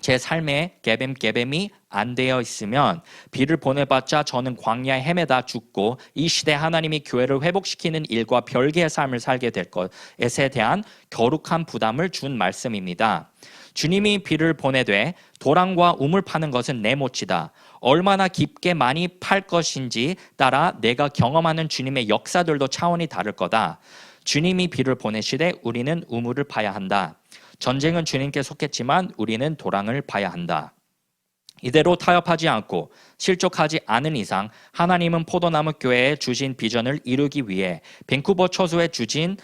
제 삶에 게뱀이 안 되어 있으면 비를 보내봤자 저는 광야에 헤매다 죽고 이 시대 하나님이 교회를 회복시키는 일과 별개의 삶을 살게 될 것에 대한 거룩한 부담을 준 말씀입니다. 주님이 비를 보내되 도랑과 우물 파는 것은 내 몫이다. 얼마나 깊게 많이 팔 것인지 따라 내가 경험하는 주님의 역사들도 차원이 다를 거다. 주님이 비를 보내시되 우리는 우물을 파야 한다. 전쟁은 주님께 속했지만 우리는 도랑을 파야 한다. 이대로 타협하지 않고 실족하지 않은 이상 하나님은 포도나무 교회에 주신 비전을 이루기 위해 밴쿠버 처소에 주신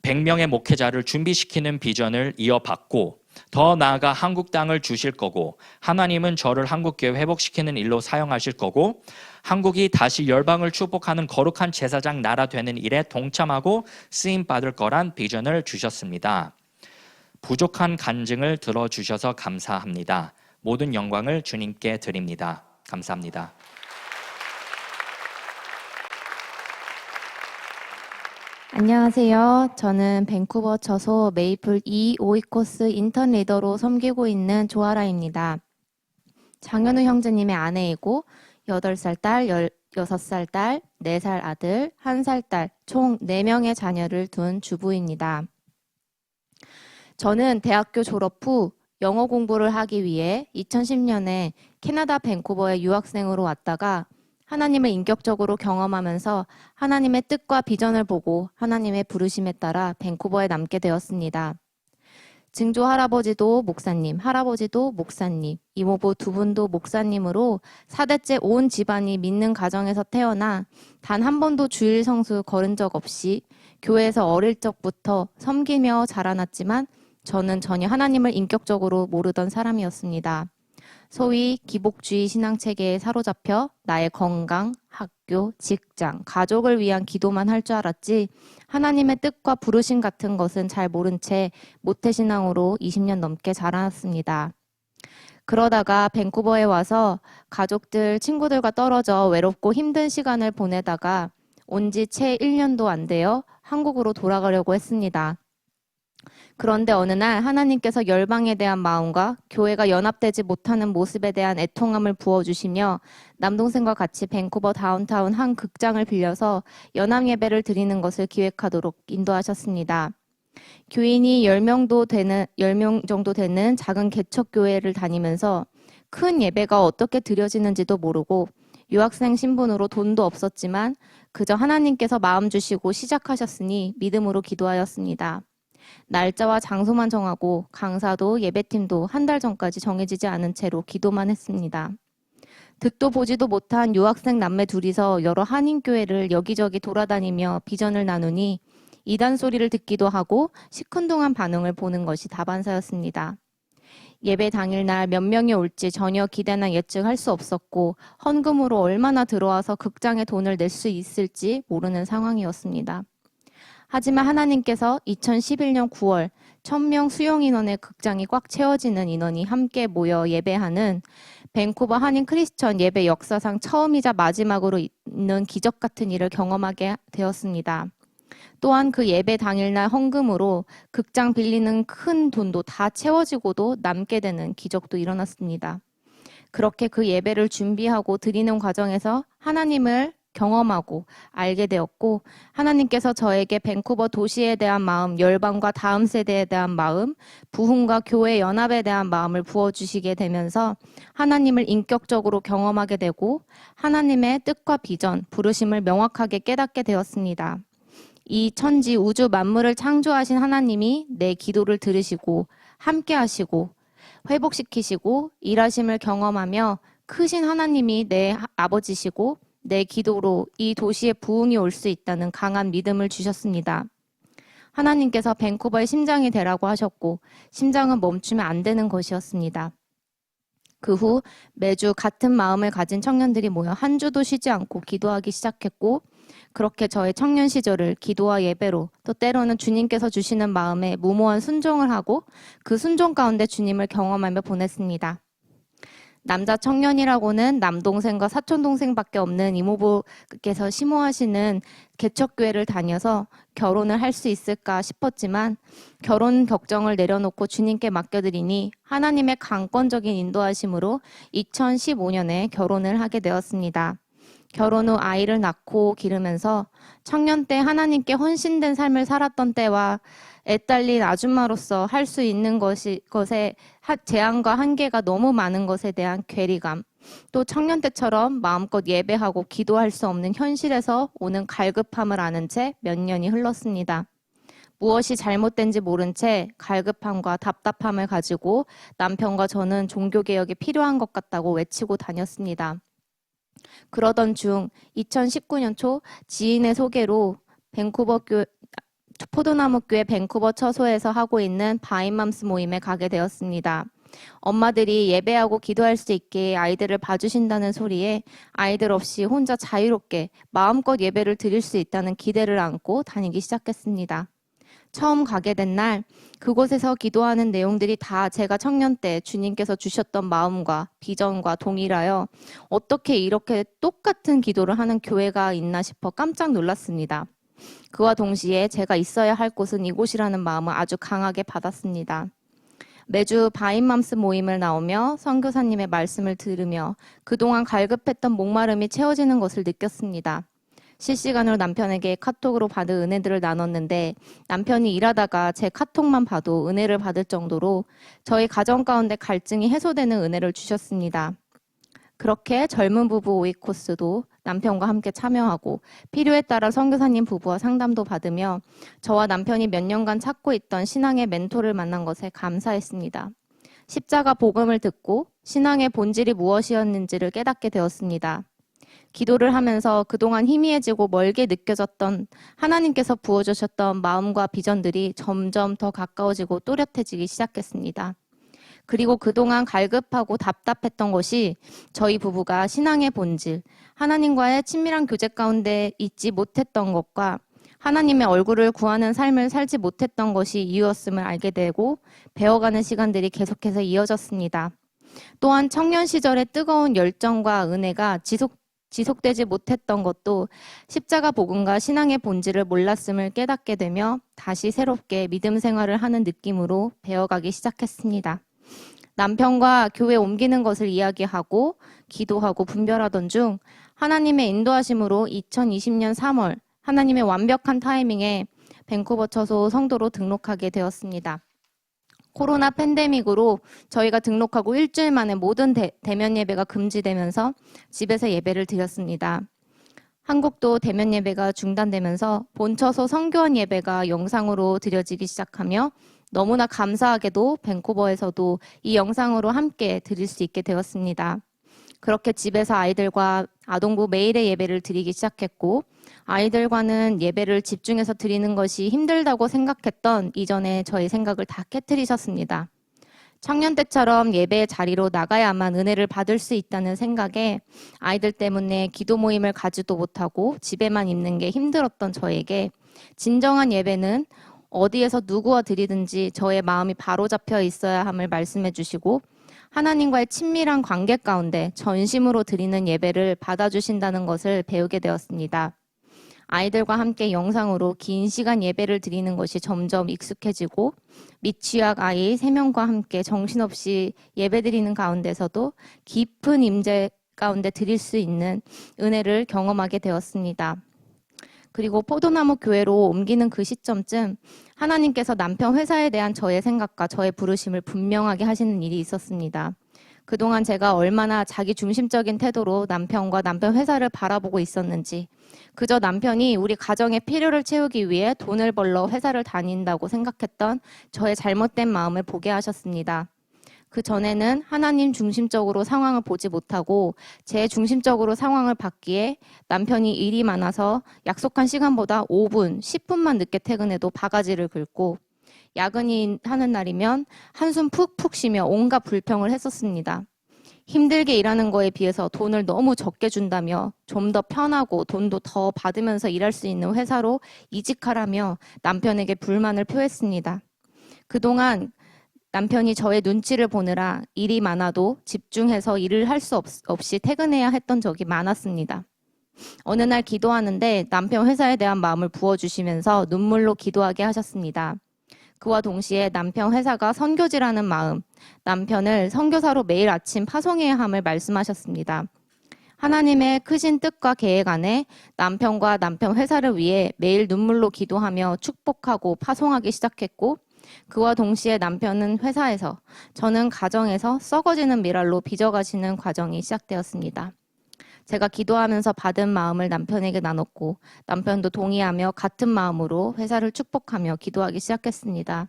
100명의 목회자를 준비시키는 비전을 이어받고 더 나아가 한국 땅을 주실 거고 하나님은 저를 한국교회 회복시키는 일로 사용하실 거고 한국이 다시 열방을 축복하는 거룩한 제사장 나라 되는 일에 동참하고 쓰임받을 거란 비전을 주셨습니다. 부족한 간증을 들어주셔서 감사합니다. 모든 영광을 주님께 드립니다. 감사합니다. 안녕하세요. 저는 밴쿠버 처소 메이플 2 오이코스 인턴 리더로 섬기고 있는 조아라입니다. 장현우 형제님의 아내이고 8살 딸, 16살 딸, 4살 아들, 1살 딸, 총 4명의 자녀를 둔 주부입니다. 저는 대학교 졸업 후 영어 공부를 하기 위해 2010년에 캐나다 밴쿠버에 유학생으로 왔다가 하나님을 인격적으로 경험하면서 하나님의 뜻과 비전을 보고 하나님의 부르심에 따라 밴쿠버에 남게 되었습니다. 증조 할아버지도 목사님, 할아버지도 목사님, 이모부 두 분도 목사님으로 4대째 온 집안이 믿는 가정에서 태어나 단 한 번도 주일 성수 걸은 적 없이 교회에서 어릴 적부터 섬기며 자라났지만 저는 전혀 하나님을 인격적으로 모르던 사람이었습니다. 소위 기복주의 신앙체계에 사로잡혀 나의 건강, 학교, 직장, 가족을 위한 기도만 할 줄 알았지 하나님의 뜻과 부르심 같은 것은 잘 모른 채 모태신앙으로 20년 넘게 자라났습니다. 그러다가 밴쿠버에 와서 가족들, 친구들과 떨어져 외롭고 힘든 시간을 보내다가 온 지 채 1년도 안 되어 한국으로 돌아가려고 했습니다. 그런데 어느 날 하나님께서 열방에 대한 마음과 교회가 연합되지 못하는 모습에 대한 애통함을 부어주시며 남동생과 같이 밴쿠버 다운타운 한 극장을 빌려서 연합 예배를 드리는 것을 기획하도록 인도하셨습니다. 교인이 10명 정도 되는 작은 개척교회를 다니면서 큰 예배가 어떻게 드려지는지도 모르고 유학생 신분으로 돈도 없었지만 그저 하나님께서 마음 주시고 시작하셨으니 믿음으로 기도하였습니다. 날짜와 장소만 정하고 강사도 예배팀도 한 달 전까지 정해지지 않은 채로 기도만 했습니다. 듣도 보지도 못한 유학생 남매 둘이서 여러 한인교회를 여기저기 돌아다니며 비전을 나누니 이단 소리를 듣기도 하고 시큰둥한 반응을 보는 것이 다반사였습니다. 예배 당일날 몇 명이 올지 전혀 기대나 예측할 수 없었고 헌금으로 얼마나 들어와서 극장에 돈을 낼 수 있을지 모르는 상황이었습니다. 하지만 하나님께서 2011년 9월 1000명 수용 인원의 극장이 꽉 채워지는 인원이 함께 모여 예배하는 밴쿠버 한인 크리스천 예배 역사상 처음이자 마지막으로 있는 기적 같은 일을 경험하게 되었습니다. 또한 그 예배 당일날 헌금으로 극장 빌리는 큰 돈도 다 채워지고도 남게 되는 기적도 일어났습니다. 그렇게 그 예배를 준비하고 드리는 과정에서 하나님을 경험하고 알게 되었고 하나님께서 저에게 밴쿠버 도시에 대한 마음, 열방과 다음 세대에 대한 마음, 부흥과 교회 연합에 대한 마음을 부어주시게 되면서 하나님을 인격적으로 경험하게 되고 하나님의 뜻과 비전, 부르심을 명확하게 깨닫게 되었습니다. 이 천지 우주 만물을 창조하신 하나님이 내 기도를 들으시고 함께 하시고 회복시키시고 일하심을 경험하며 크신 하나님이 내 아버지시고 내 기도로 이 도시에 부흥이 올 수 있다는 강한 믿음을 주셨습니다. 하나님께서 밴쿠버의 심장이 되라고 하셨고 심장은 멈추면 안 되는 것이었습니다. 그 후 매주 같은 마음을 가진 청년들이 모여 한 주도 쉬지 않고 기도하기 시작했고 그렇게 저의 청년 시절을 기도와 예배로 또 때로는 주님께서 주시는 마음에 무모한 순종을 하고 그 순종 가운데 주님을 경험하며 보냈습니다. 남자 청년이라고는 남동생과 사촌동생밖에 없는 이모부께서 심호하시는 개척교회를 다녀서 결혼을 할 수 있을까 싶었지만 결혼 걱정을 내려놓고 주님께 맡겨드리니 하나님의 강권적인 인도하심으로 2015년에 결혼을 하게 되었습니다. 결혼 후 아이를 낳고 기르면서 청년 때 하나님께 헌신된 삶을 살았던 때와 애딸린 아줌마로서 할 수 있는 것에 제한과 한계가 너무 많은 것에 대한 괴리감, 또 청년 때처럼 마음껏 예배하고 기도할 수 없는 현실에서 오는 갈급함을 아는 채 몇 년이 흘렀습니다. 무엇이 잘못된지 모른 채 갈급함과 답답함을 가지고 남편과 저는 종교개혁이 필요한 것 같다고 외치고 다녔습니다. 그러던 중 2019년 초 지인의 소개로 포도나무 교회 밴쿠버 처소에서 하고 있는 바인맘스 모임에 가게 되었습니다. 엄마들이 예배하고 기도할 수 있게 아이들을 봐주신다는 소리에 아이들 없이 혼자 자유롭게 마음껏 예배를 드릴 수 있다는 기대를 안고 다니기 시작했습니다. 처음 가게 된 날 그곳에서 기도하는 내용들이 다 제가 청년 때 주님께서 주셨던 마음과 비전과 동일하여 어떻게 이렇게 똑같은 기도를 하는 교회가 있나 싶어 깜짝 놀랐습니다. 그와 동시에 제가 있어야 할 곳은 이곳이라는 마음을 아주 강하게 받았습니다. 매주 바인맘스 모임을 나오며 선교사님의 말씀을 들으며 그동안 갈급했던 목마름이 채워지는 것을 느꼈습니다. 실시간으로 남편에게 카톡으로 받은 은혜들을 나눴는데 남편이 일하다가 제 카톡만 봐도 은혜를 받을 정도로 저희 가정 가운데 갈증이 해소되는 은혜를 주셨습니다. 그렇게 젊은 부부 오이코스도 남편과 함께 참여하고 필요에 따라 선교사님 부부와 상담도 받으며 저와 남편이 몇 년간 찾고 있던 신앙의 멘토를 만난 것에 감사했습니다. 십자가 복음을 듣고 신앙의 본질이 무엇이었는지를 깨닫게 되었습니다. 기도를 하면서 그동안 희미해지고 멀게 느껴졌던 하나님께서 부어주셨던 마음과 비전들이 점점 더 가까워지고 또렷해지기 시작했습니다. 그리고 그동안 갈급하고 답답했던 것이 저희 부부가 신앙의 본질, 하나님과의 친밀한 교제 가운데 있지 못했던 것과 하나님의 얼굴을 구하는 삶을 살지 못했던 것이 이유였음을 알게 되고 배워가는 시간들이 계속해서 이어졌습니다. 또한 청년 시절의 뜨거운 열정과 은혜가 지속되지 못했던 것도 십자가 복음과 신앙의 본질을 몰랐음을 깨닫게 되며 다시 새롭게 믿음 생활을 하는 느낌으로 배워가기 시작했습니다. 남편과 교회 옮기는 것을 이야기하고 기도하고 분별하던 중 하나님의 인도하심으로 2020년 3월 하나님의 완벽한 타이밍에 밴쿠버 처소 성도로 등록하게 되었습니다. 코로나 팬데믹으로 저희가 등록하고 일주일 만에 모든 대면 예배가 금지되면서 집에서 예배를 드렸습니다. 한국도 대면 예배가 중단되면서 본처소 성교원 예배가 영상으로 드려지기 시작하며 너무나 감사하게도 밴쿠버에서도 이 영상으로 함께 드릴 수 있게 되었습니다. 그렇게 집에서 아이들과 아동부 매일의 예배를 드리기 시작했고 아이들과는 예배를 집중해서 드리는 것이 힘들다고 생각했던 이전에 저희 생각을 다 깨트리셨습니다. 청년 때처럼 예배의 자리로 나가야만 은혜를 받을 수 있다는 생각에 아이들 때문에 기도 모임을 가지도 못하고 집에만 있는 게 힘들었던 저에게 진정한 예배는 어디에서 누구와 드리든지 저의 마음이 바로잡혀 있어야 함을 말씀해 주시고 하나님과의 친밀한 관계 가운데 전심으로 드리는 예배를 받아주신다는 것을 배우게 되었습니다. 아이들과 함께 영상으로 긴 시간 예배를 드리는 것이 점점 익숙해지고 미취학 아이 3명과 함께 정신없이 예배 드리는 가운데서도 깊은 임재 가운데 드릴 수 있는 은혜를 경험하게 되었습니다. 그리고 포도나무 교회로 옮기는 그 시점쯤 하나님께서 남편 회사에 대한 저의 생각과 저의 부르심을 분명하게 하시는 일이 있었습니다. 그동안 제가 얼마나 자기 중심적인 태도로 남편과 남편 회사를 바라보고 있었는지 그저 남편이 우리 가정의 필요를 채우기 위해 돈을 벌러 회사를 다닌다고 생각했던 저의 잘못된 마음을 보게 하셨습니다. 그 전에는 하나님 중심적으로 상황을 보지 못하고 제 중심적으로 상황을 봤기에 남편이 일이 많아서 약속한 시간보다 5분, 10분만 늦게 퇴근해도 바가지를 긁고 야근이 하는 날이면 한숨 푹푹 쉬며 온갖 불평을 했었습니다. 힘들게 일하는 거에 비해서 돈을 너무 적게 준다며 좀 더 편하고 돈도 더 받으면서 일할 수 있는 회사로 이직하라며 남편에게 불만을 표했습니다. 그동안 남편이 저의 눈치를 보느라 일이 많아도 집중해서 일을 할 수 없이 퇴근해야 했던 적이 많았습니다. 어느 날 기도하는데 남편 회사에 대한 마음을 부어주시면서 눈물로 기도하게 하셨습니다. 그와 동시에 남편 회사가 선교지라는 마음, 남편을 선교사로 매일 아침 파송해야 함을 말씀하셨습니다. 하나님의 크신 뜻과 계획 안에 남편과 남편 회사를 위해 매일 눈물로 기도하며 축복하고 파송하기 시작했고 그와 동시에 남편은 회사에서 저는 가정에서 썩어지는 미랄로 빚어가시는 과정이 시작되었습니다. 제가 기도하면서 받은 마음을 남편에게 나눴고 남편도 동의하며 같은 마음으로 회사를 축복하며 기도하기 시작했습니다.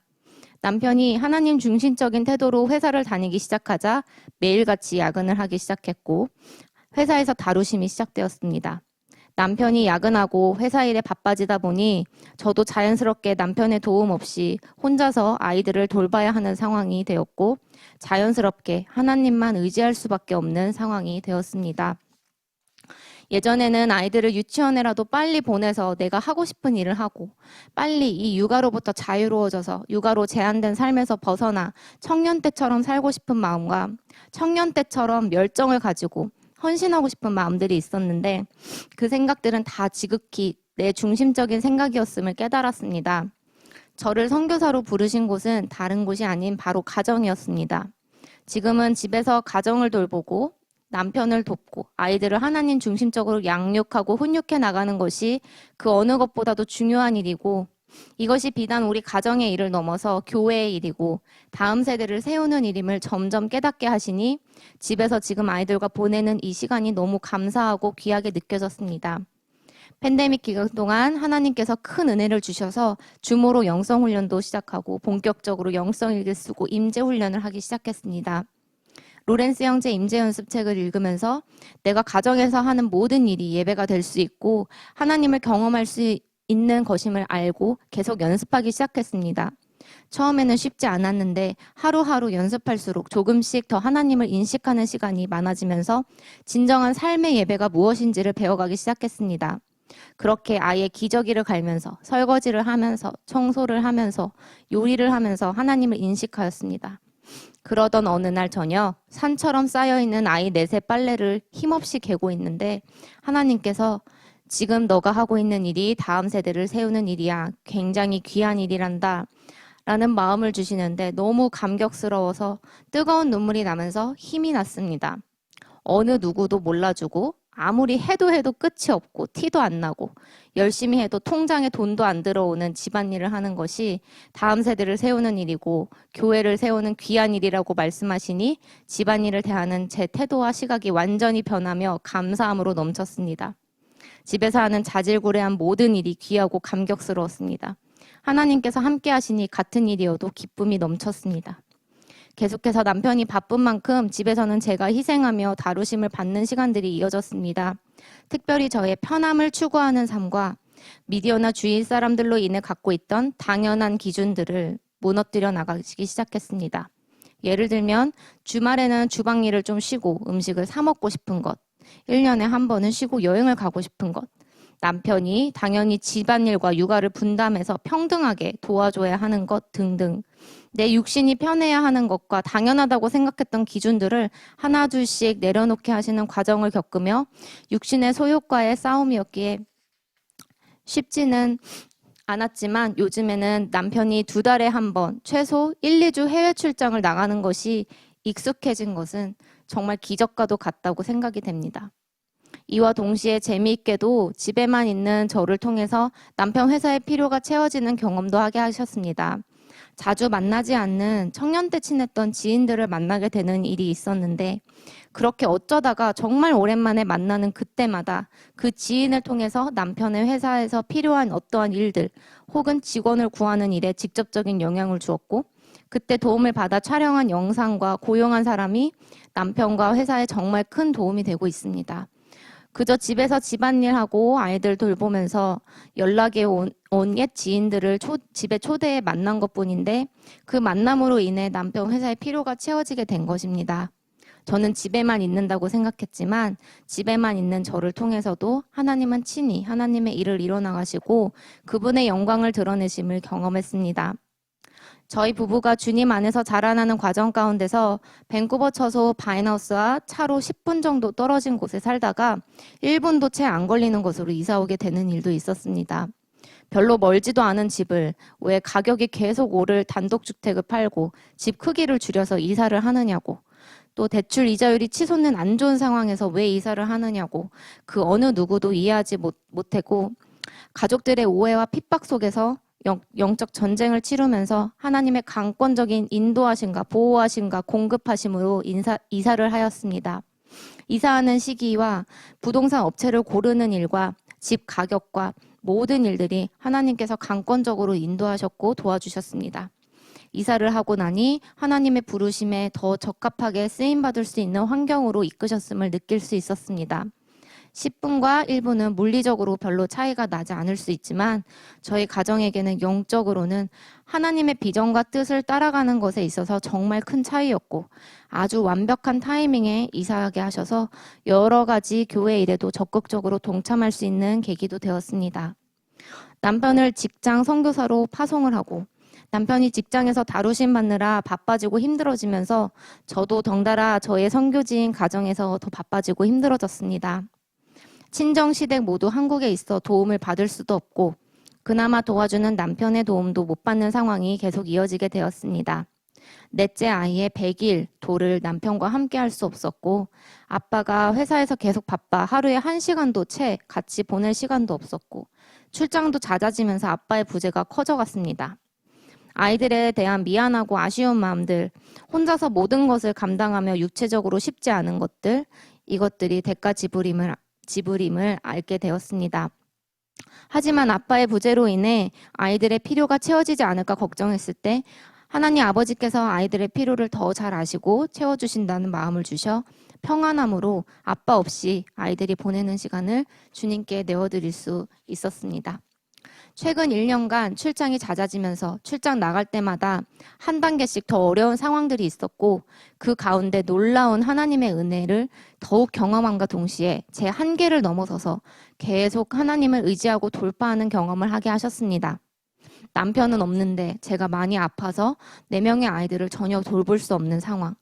남편이 하나님 중심적인 태도로 회사를 다니기 시작하자 매일같이 야근을 하기 시작했고 회사에서 다루심이 시작되었습니다. 남편이 야근하고 회사 일에 바빠지다 보니 저도 자연스럽게 남편의 도움 없이 혼자서 아이들을 돌봐야 하는 상황이 되었고 자연스럽게 하나님만 의지할 수밖에 없는 상황이 되었습니다. 예전에는 아이들을 유치원에라도 빨리 보내서 내가 하고 싶은 일을 하고 빨리 이 육아로부터 자유로워져서 육아로 제한된 삶에서 벗어나 청년 때처럼 살고 싶은 마음과 청년 때처럼 열정을 가지고 헌신하고 싶은 마음들이 있었는데 그 생각들은 다 지극히 내 중심적인 생각이었음을 깨달았습니다. 저를 선교사로 부르신 곳은 다른 곳이 아닌 바로 가정이었습니다. 지금은 집에서 가정을 돌보고 남편을 돕고 아이들을 하나님 중심적으로 양육하고 훈육해 나가는 것이 그 어느 것보다도 중요한 일이고 이것이 비단 우리 가정의 일을 넘어서 교회의 일이고 다음 세대를 세우는 일임을 점점 깨닫게 하시니 집에서 지금 아이들과 보내는 이 시간이 너무 감사하고 귀하게 느껴졌습니다. 팬데믹 기간 동안 하나님께서 큰 은혜를 주셔서 줌으로 영성훈련도 시작하고 본격적으로 영성일기 쓰고 임재훈련을 하기 시작했습니다. 로렌스 형제 임재연습책을 읽으면서 내가 가정에서 하는 모든 일이 예배가 될 수 있고 하나님을 경험할 수 있는 것임을 알고 계속 연습하기 시작했습니다. 처음에는 쉽지 않았는데 하루하루 연습할수록 조금씩 더 하나님을 인식하는 시간이 많아지면서 진정한 삶의 예배가 무엇인지를 배워가기 시작했습니다. 그렇게 아예 기저귀를 갈면서 설거지를 하면서 청소를 하면서 요리를 하면서 하나님을 인식하였습니다. 그러던 어느 날 저녁 산처럼 쌓여있는 아이 넷의 빨래를 힘없이 개고 있는데 하나님께서 지금 너가 하고 있는 일이 다음 세대를 세우는 일이야. 굉장히 귀한 일이란다. 라는 마음을 주시는데 너무 감격스러워서 뜨거운 눈물이 나면서 힘이 났습니다. 어느 누구도 몰라주고 아무리 해도 끝이 없고 티도 안 나고 열심히 해도 통장에 돈도 안 들어오는 집안일을 하는 것이 다음 세대를 세우는 일이고 교회를 세우는 귀한 일이라고 말씀하시니 집안일을 대하는 제 태도와 시각이 완전히 변하며 감사함으로 넘쳤습니다. 집에서 하는 자질구레한 모든 일이 귀하고 감격스러웠습니다. 하나님께서 함께 하시니 같은 일이어도 기쁨이 넘쳤습니다. 계속해서 남편이 바쁜 만큼 집에서는 제가 희생하며 다루심을 받는 시간들이 이어졌습니다. 특별히 저의 편함을 추구하는 삶과 미디어나 주위 사람들로 인해 갖고 있던 당연한 기준들을 무너뜨려 나가기 시작했습니다. 예를 들면 주말에는 주방 일을 좀 쉬고 음식을 사 먹고 싶은 것, 1년에 한 번은 쉬고 여행을 가고 싶은 것, 남편이 당연히 집안일과 육아를 분담해서 평등하게 도와줘야 하는 것 등등 내 육신이 편해야 하는 것과 당연하다고 생각했던 기준들을 하나둘씩 내려놓게 하시는 과정을 겪으며 육신의 소욕과의 싸움이었기에 쉽지는 않았지만 요즘에는 남편이 2달에 한 번 최소 1, 2주 해외 출장을 나가는 것이 익숙해진 것은 정말 기적과도 같다고 생각이 됩니다. 이와 동시에 재미있게도 집에만 있는 저를 통해서 남편 회사의 필요가 채워지는 경험도 하게 하셨습니다. 자주 만나지 않는 청년 때 친했던 지인들을 만나게 되는 일이 있었는데 그렇게 어쩌다가 정말 오랜만에 만나는 그때마다 그 지인을 통해서 남편의 회사에서 필요한 어떠한 일들 혹은 직원을 구하는 일에 직접적인 영향을 주었고 그때 도움을 받아 촬영한 영상과 고용한 사람이 남편과 회사에 정말 큰 도움이 되고 있습니다. 그저 집에서 집안일하고 아이들 돌보면서 연락이 온 옛 지인들을 집에 초대해 만난 것뿐인데 그 만남으로 인해 남편 회사의 필요가 채워지게 된 것입니다. 저는 집에만 있는다고 생각했지만 집에만 있는 저를 통해서도 하나님은 친히 하나님의 일을 이뤄나가시고 그분의 영광을 드러내심을 경험했습니다. 저희 부부가 주님 안에서 자라나는 과정 가운데서 밴쿠버 처소 바인하우스와 차로 10분 정도 떨어진 곳에 살다가 1분도 채 안 걸리는 곳으로 이사 오게 되는 일도 있었습니다. 별로 멀지도 않은 집을 왜 가격이 계속 오를 단독주택을 팔고 집 크기를 줄여서 이사를 하느냐고, 또 대출 이자율이 치솟는 안 좋은 상황에서 왜 이사를 하느냐고 그 어느 누구도 이해하지 못했고 가족들의 오해와 핍박 속에서 영적 전쟁을 치르면서 하나님의 강권적인 인도하심과 보호하심과 공급하심으로 이사를 하였습니다. 이사하는 시기와 부동산 업체를 고르는 일과 집 가격과 모든 일들이 하나님께서 강권적으로 인도하셨고 도와주셨습니다. 이사를 하고 나니 하나님의 부르심에 더 적합하게 쓰임받을 수 있는 환경으로 이끄셨음을 느낄 수 있었습니다. 10분과 1분은 물리적으로 별로 차이가 나지 않을 수 있지만 저희 가정에게는 영적으로는 하나님의 비전과 뜻을 따라가는 것에 있어서 정말 큰 차이였고 아주 완벽한 타이밍에 이사하게 하셔서 여러 가지 교회 일에도 적극적으로 동참할 수 있는 계기도 되었습니다. 남편을 직장 선교사로 파송을 하고 남편이 직장에서 다루심 받느라 바빠지고 힘들어지면서 저도 덩달아 저의 선교지인 가정에서 더 바빠지고 힘들어졌습니다. 친정 시댁 모두 한국에 있어 도움을 받을 수도 없고 그나마 도와주는 남편의 도움도 못 받는 상황이 계속 이어지게 되었습니다. 넷째 아이의 100일 도를 남편과 함께 할 수 없었고 아빠가 회사에서 계속 바빠 하루에 1시간도 채 같이 보낼 시간도 없었고 출장도 잦아지면서 아빠의 부재가 커져갔습니다. 아이들에 대한 미안하고 아쉬운 마음들, 혼자서 모든 것을 감당하며 육체적으로 쉽지 않은 것들, 이것들이 대가 지불임을 알게 되었습니다. 하지만 아빠의 부재로 인해 아이들의 필요가 채워지지 않을까 걱정했을 때 하나님 아버지께서 아이들의 필요를 더 잘 아시고 채워주신다는 마음을 주셔 평안함으로 아빠 없이 아이들이 보내는 시간을 주님께 내어드릴 수 있었습니다. 최근 1년간 출장이 잦아지면서 출장 나갈 때마다 한 단계씩 더 어려운 상황들이 있었고 그 가운데 놀라운 하나님의 은혜를 더욱 경험함과 동시에 제 한계를 넘어서서 계속 하나님을 의지하고 돌파하는 경험을 하게 하셨습니다. 남편은 없는데 제가 많이 아파서 4명의 아이들을 전혀 돌볼 수 없는 상황.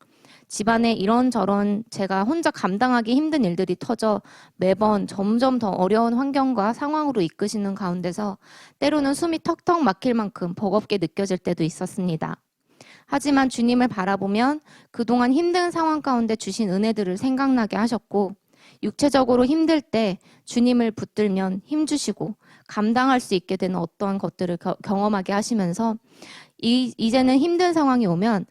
집안에 이런저런 제가 혼자 감당하기 힘든 일들이 터져 매번 점점 더 어려운 환경과 상황으로 이끄시는 가운데서 때로는 숨이 턱턱 막힐 만큼 버겁게 느껴질 때도 있었습니다. 하지만 주님을 바라보면 그동안 힘든 상황 가운데 주신 은혜들을 생각나게 하셨고 육체적으로 힘들 때 주님을 붙들면 힘주시고 감당할 수 있게 되는 어떠한 것들을 경험하게 하시면서 이제는 힘든 상황이 오면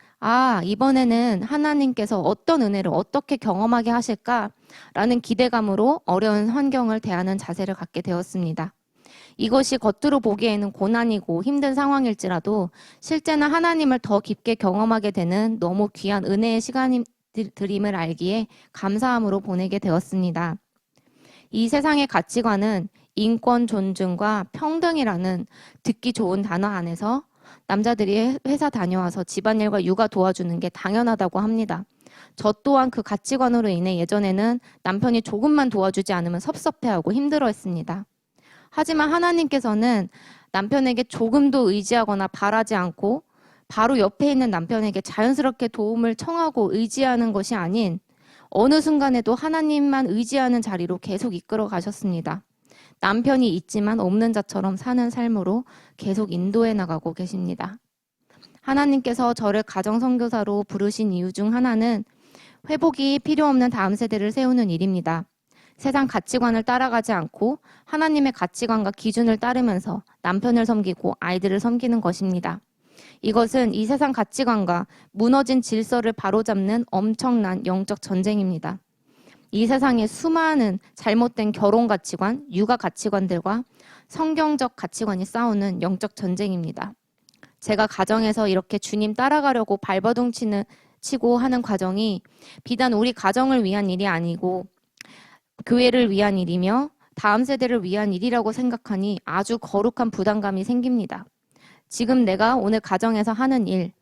이번에는 하나님께서 어떤 은혜를 어떻게 경험하게 하실까라는 기대감으로 어려운 환경을 대하는 자세를 갖게 되었습니다. 이것이 겉으로 보기에는 고난이고 힘든 상황일지라도 실제는 하나님을 더 깊게 경험하게 되는 너무 귀한 은혜의 시간임을 알기에 감사함으로 보내게 되었습니다. 이 세상의 가치관은 인권 존중과 평등이라는 듣기 좋은 단어 안에서 남자들이 회사 다녀와서 집안일과 육아 도와주는 게 당연하다고 합니다. 저 또한 그 가치관으로 인해 예전에는 남편이 조금만 도와주지 않으면 섭섭해하고 힘들어했습니다. 하지만 하나님께서는 남편에게 조금도 의지하거나 바라지 않고 바로 옆에 있는 남편에게 자연스럽게 도움을 청하고 의지하는 것이 아닌 어느 순간에도 하나님만 의지하는 자리로 계속 이끌어 가셨습니다. 남편이 있지만 없는 자처럼 사는 삶으로 계속 인도해 나가고 계십니다. 하나님께서 저를 가정선교사로 부르신 이유 중 하나는 회복이 필요 없는 다음 세대를 세우는 일입니다. 세상 가치관을 따라가지 않고 하나님의 가치관과 기준을 따르면서 남편을 섬기고 아이들을 섬기는 것입니다. 이것은 이 세상 가치관과 무너진 질서를 바로잡는 엄청난 영적 전쟁입니다. 이 세상의 수많은 잘못된 결혼 가치관, 육아 가치관들과 성경적 가치관이 싸우는 영적 전쟁입니다. 제가 가정에서 이렇게 주님 따라가려고 발버둥 치고 하는 과정이 비단 우리 가정을 위한 일이 아니고 교회를 위한 일이며 다음 세대를 위한 일이라고 생각하니 아주 거룩한 부담감이 생깁니다. 지금 내가 오늘 가정에서 하는 일,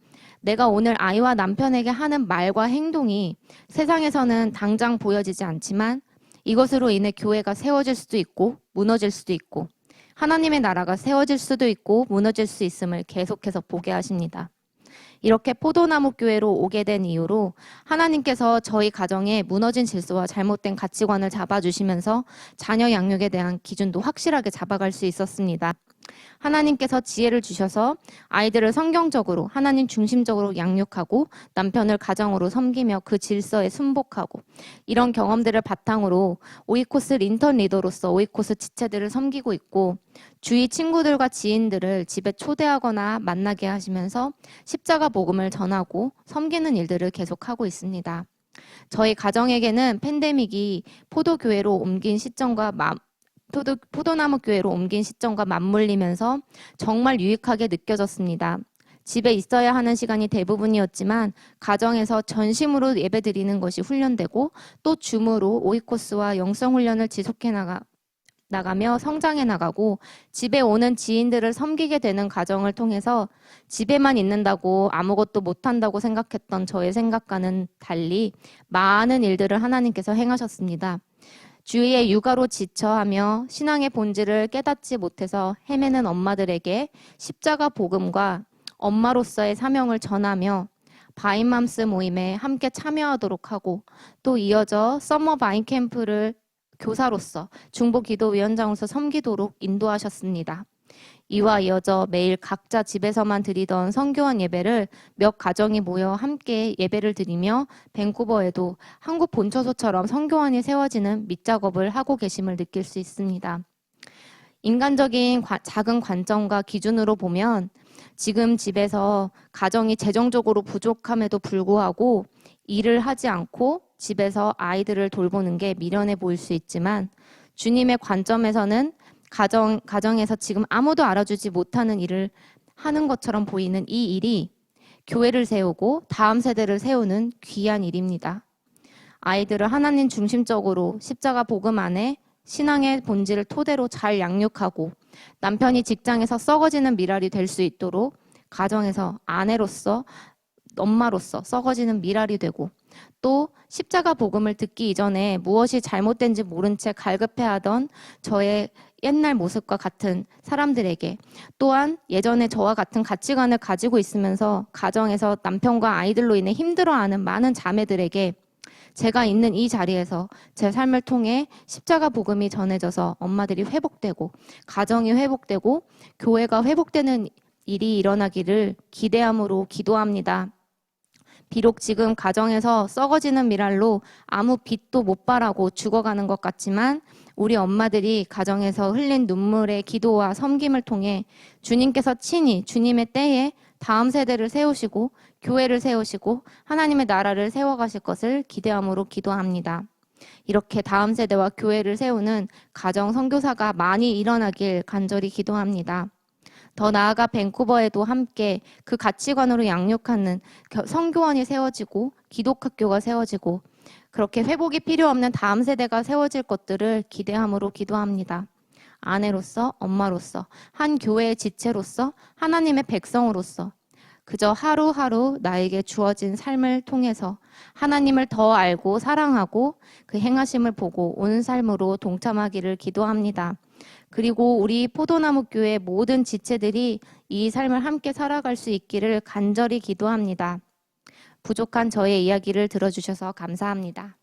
내가 오늘 아이와 남편에게 하는 말과 행동이 세상에서는 당장 보여지지 않지만 이것으로 인해 교회가 세워질 수도 있고 무너질 수도 있고 하나님의 나라가 세워질 수도 있고 무너질 수 있음을 계속해서 보게 하십니다. 이렇게 포도나무 교회로 오게 된 이유로 하나님께서 저희 가정에 무너진 질서와 잘못된 가치관을 잡아주시면서 자녀 양육에 대한 기준도 확실하게 잡아갈 수 있었습니다. 하나님께서 지혜를 주셔서 아이들을 성경적으로 하나님 중심적으로 양육하고 남편을 가정으로 섬기며 그 질서에 순복하고 이런 경험들을 바탕으로 오이코스 린턴 리더로서 오이코스 지체들을 섬기고 있고 주위 친구들과 지인들을 집에 초대하거나 만나게 하시면서 십자가 복음을 전하고 섬기는 일들을 계속하고 있습니다. 저희 가정에게는 팬데믹이 포도나무 교회로 옮긴 시점과 맞물리면서 정말 유익하게 느껴졌습니다. 집에 있어야 하는 시간이 대부분이었지만 가정에서 전심으로 예배드리는 것이 훈련되고 또 줌으로 오이코스와 영성훈련을 지속해 나가며 성장해 나가고 집에 오는 지인들을 섬기게 되는 과정을 통해서 집에만 있는다고 아무것도 못한다고 생각했던 저의 생각과는 달리 많은 일들을 하나님께서 행하셨습니다. 주위의 육아로 지쳐하며 신앙의 본질을 깨닫지 못해서 헤매는 엄마들에게 십자가 복음과 엄마로서의 사명을 전하며 바인맘스 모임에 함께 참여하도록 하고 또 이어져 서머 바인 캠프를 교사로서 중보기도위원장으로서 섬기도록 인도하셨습니다. 이와 이어져 매일 각자 집에서만 드리던 성교원 예배를 몇 가정이 모여 함께 예배를 드리며 밴쿠버에도 한국 본처소처럼 성교원이 세워지는 밑작업을 하고 계심을 느낄 수 있습니다. 인간적인 작은 관점과 기준으로 보면 지금 집에서 가정이 재정적으로 부족함에도 불구하고 일을 하지 않고 집에서 아이들을 돌보는 게 미련해 보일 수 있지만 주님의 관점에서는 가정에서 지금 아무도 알아주지 못하는 일을 하는 것처럼 보이는 이 일이 교회를 세우고 다음 세대를 세우는 귀한 일입니다. 아이들을 하나님 중심적으로 십자가 복음 안에 신앙의 본질을 토대로 잘 양육하고 남편이 직장에서 썩어지는 미랄이 될 수 있도록 가정에서 아내로서 엄마로서 썩어지는 미랄이 되고 또 십자가 복음을 듣기 이전에 무엇이 잘못된지 모른 채 갈급해하던 저의 옛날 모습과 같은 사람들에게 또한 예전에 저와 같은 가치관을 가지고 있으면서 가정에서 남편과 아이들로 인해 힘들어하는 많은 자매들에게 제가 있는 이 자리에서 제 삶을 통해 십자가 복음이 전해져서 엄마들이 회복되고 가정이 회복되고 교회가 회복되는 일이 일어나기를 기대함으로 기도합니다. 비록 지금 가정에서 썩어지는 미랄로 아무 빛도 못 발하고 죽어가는 것 같지만 우리 엄마들이 가정에서 흘린 눈물의 기도와 섬김을 통해 주님께서 친히 주님의 때에 다음 세대를 세우시고 교회를 세우시고 하나님의 나라를 세워가실 것을 기대함으로 기도합니다. 이렇게 다음 세대와 교회를 세우는 가정 선교사가 많이 일어나길 간절히 기도합니다. 더 나아가 밴쿠버에도 함께 그 가치관으로 양육하는 선교원이 세워지고 기독학교가 세워지고 그렇게 회복이 필요 없는 다음 세대가 세워질 것들을 기대함으로 기도합니다. 아내로서, 엄마로서, 한 교회의 지체로서, 하나님의 백성으로서 그저 하루하루 나에게 주어진 삶을 통해서 하나님을 더 알고 사랑하고 그 행하심을 보고 온 삶으로 동참하기를 기도합니다. 그리고 우리 포도나무 교회 모든 지체들이 이 삶을 함께 살아갈 수 있기를 간절히 기도합니다. 부족한 저의 이야기를 들어주셔서 감사합니다.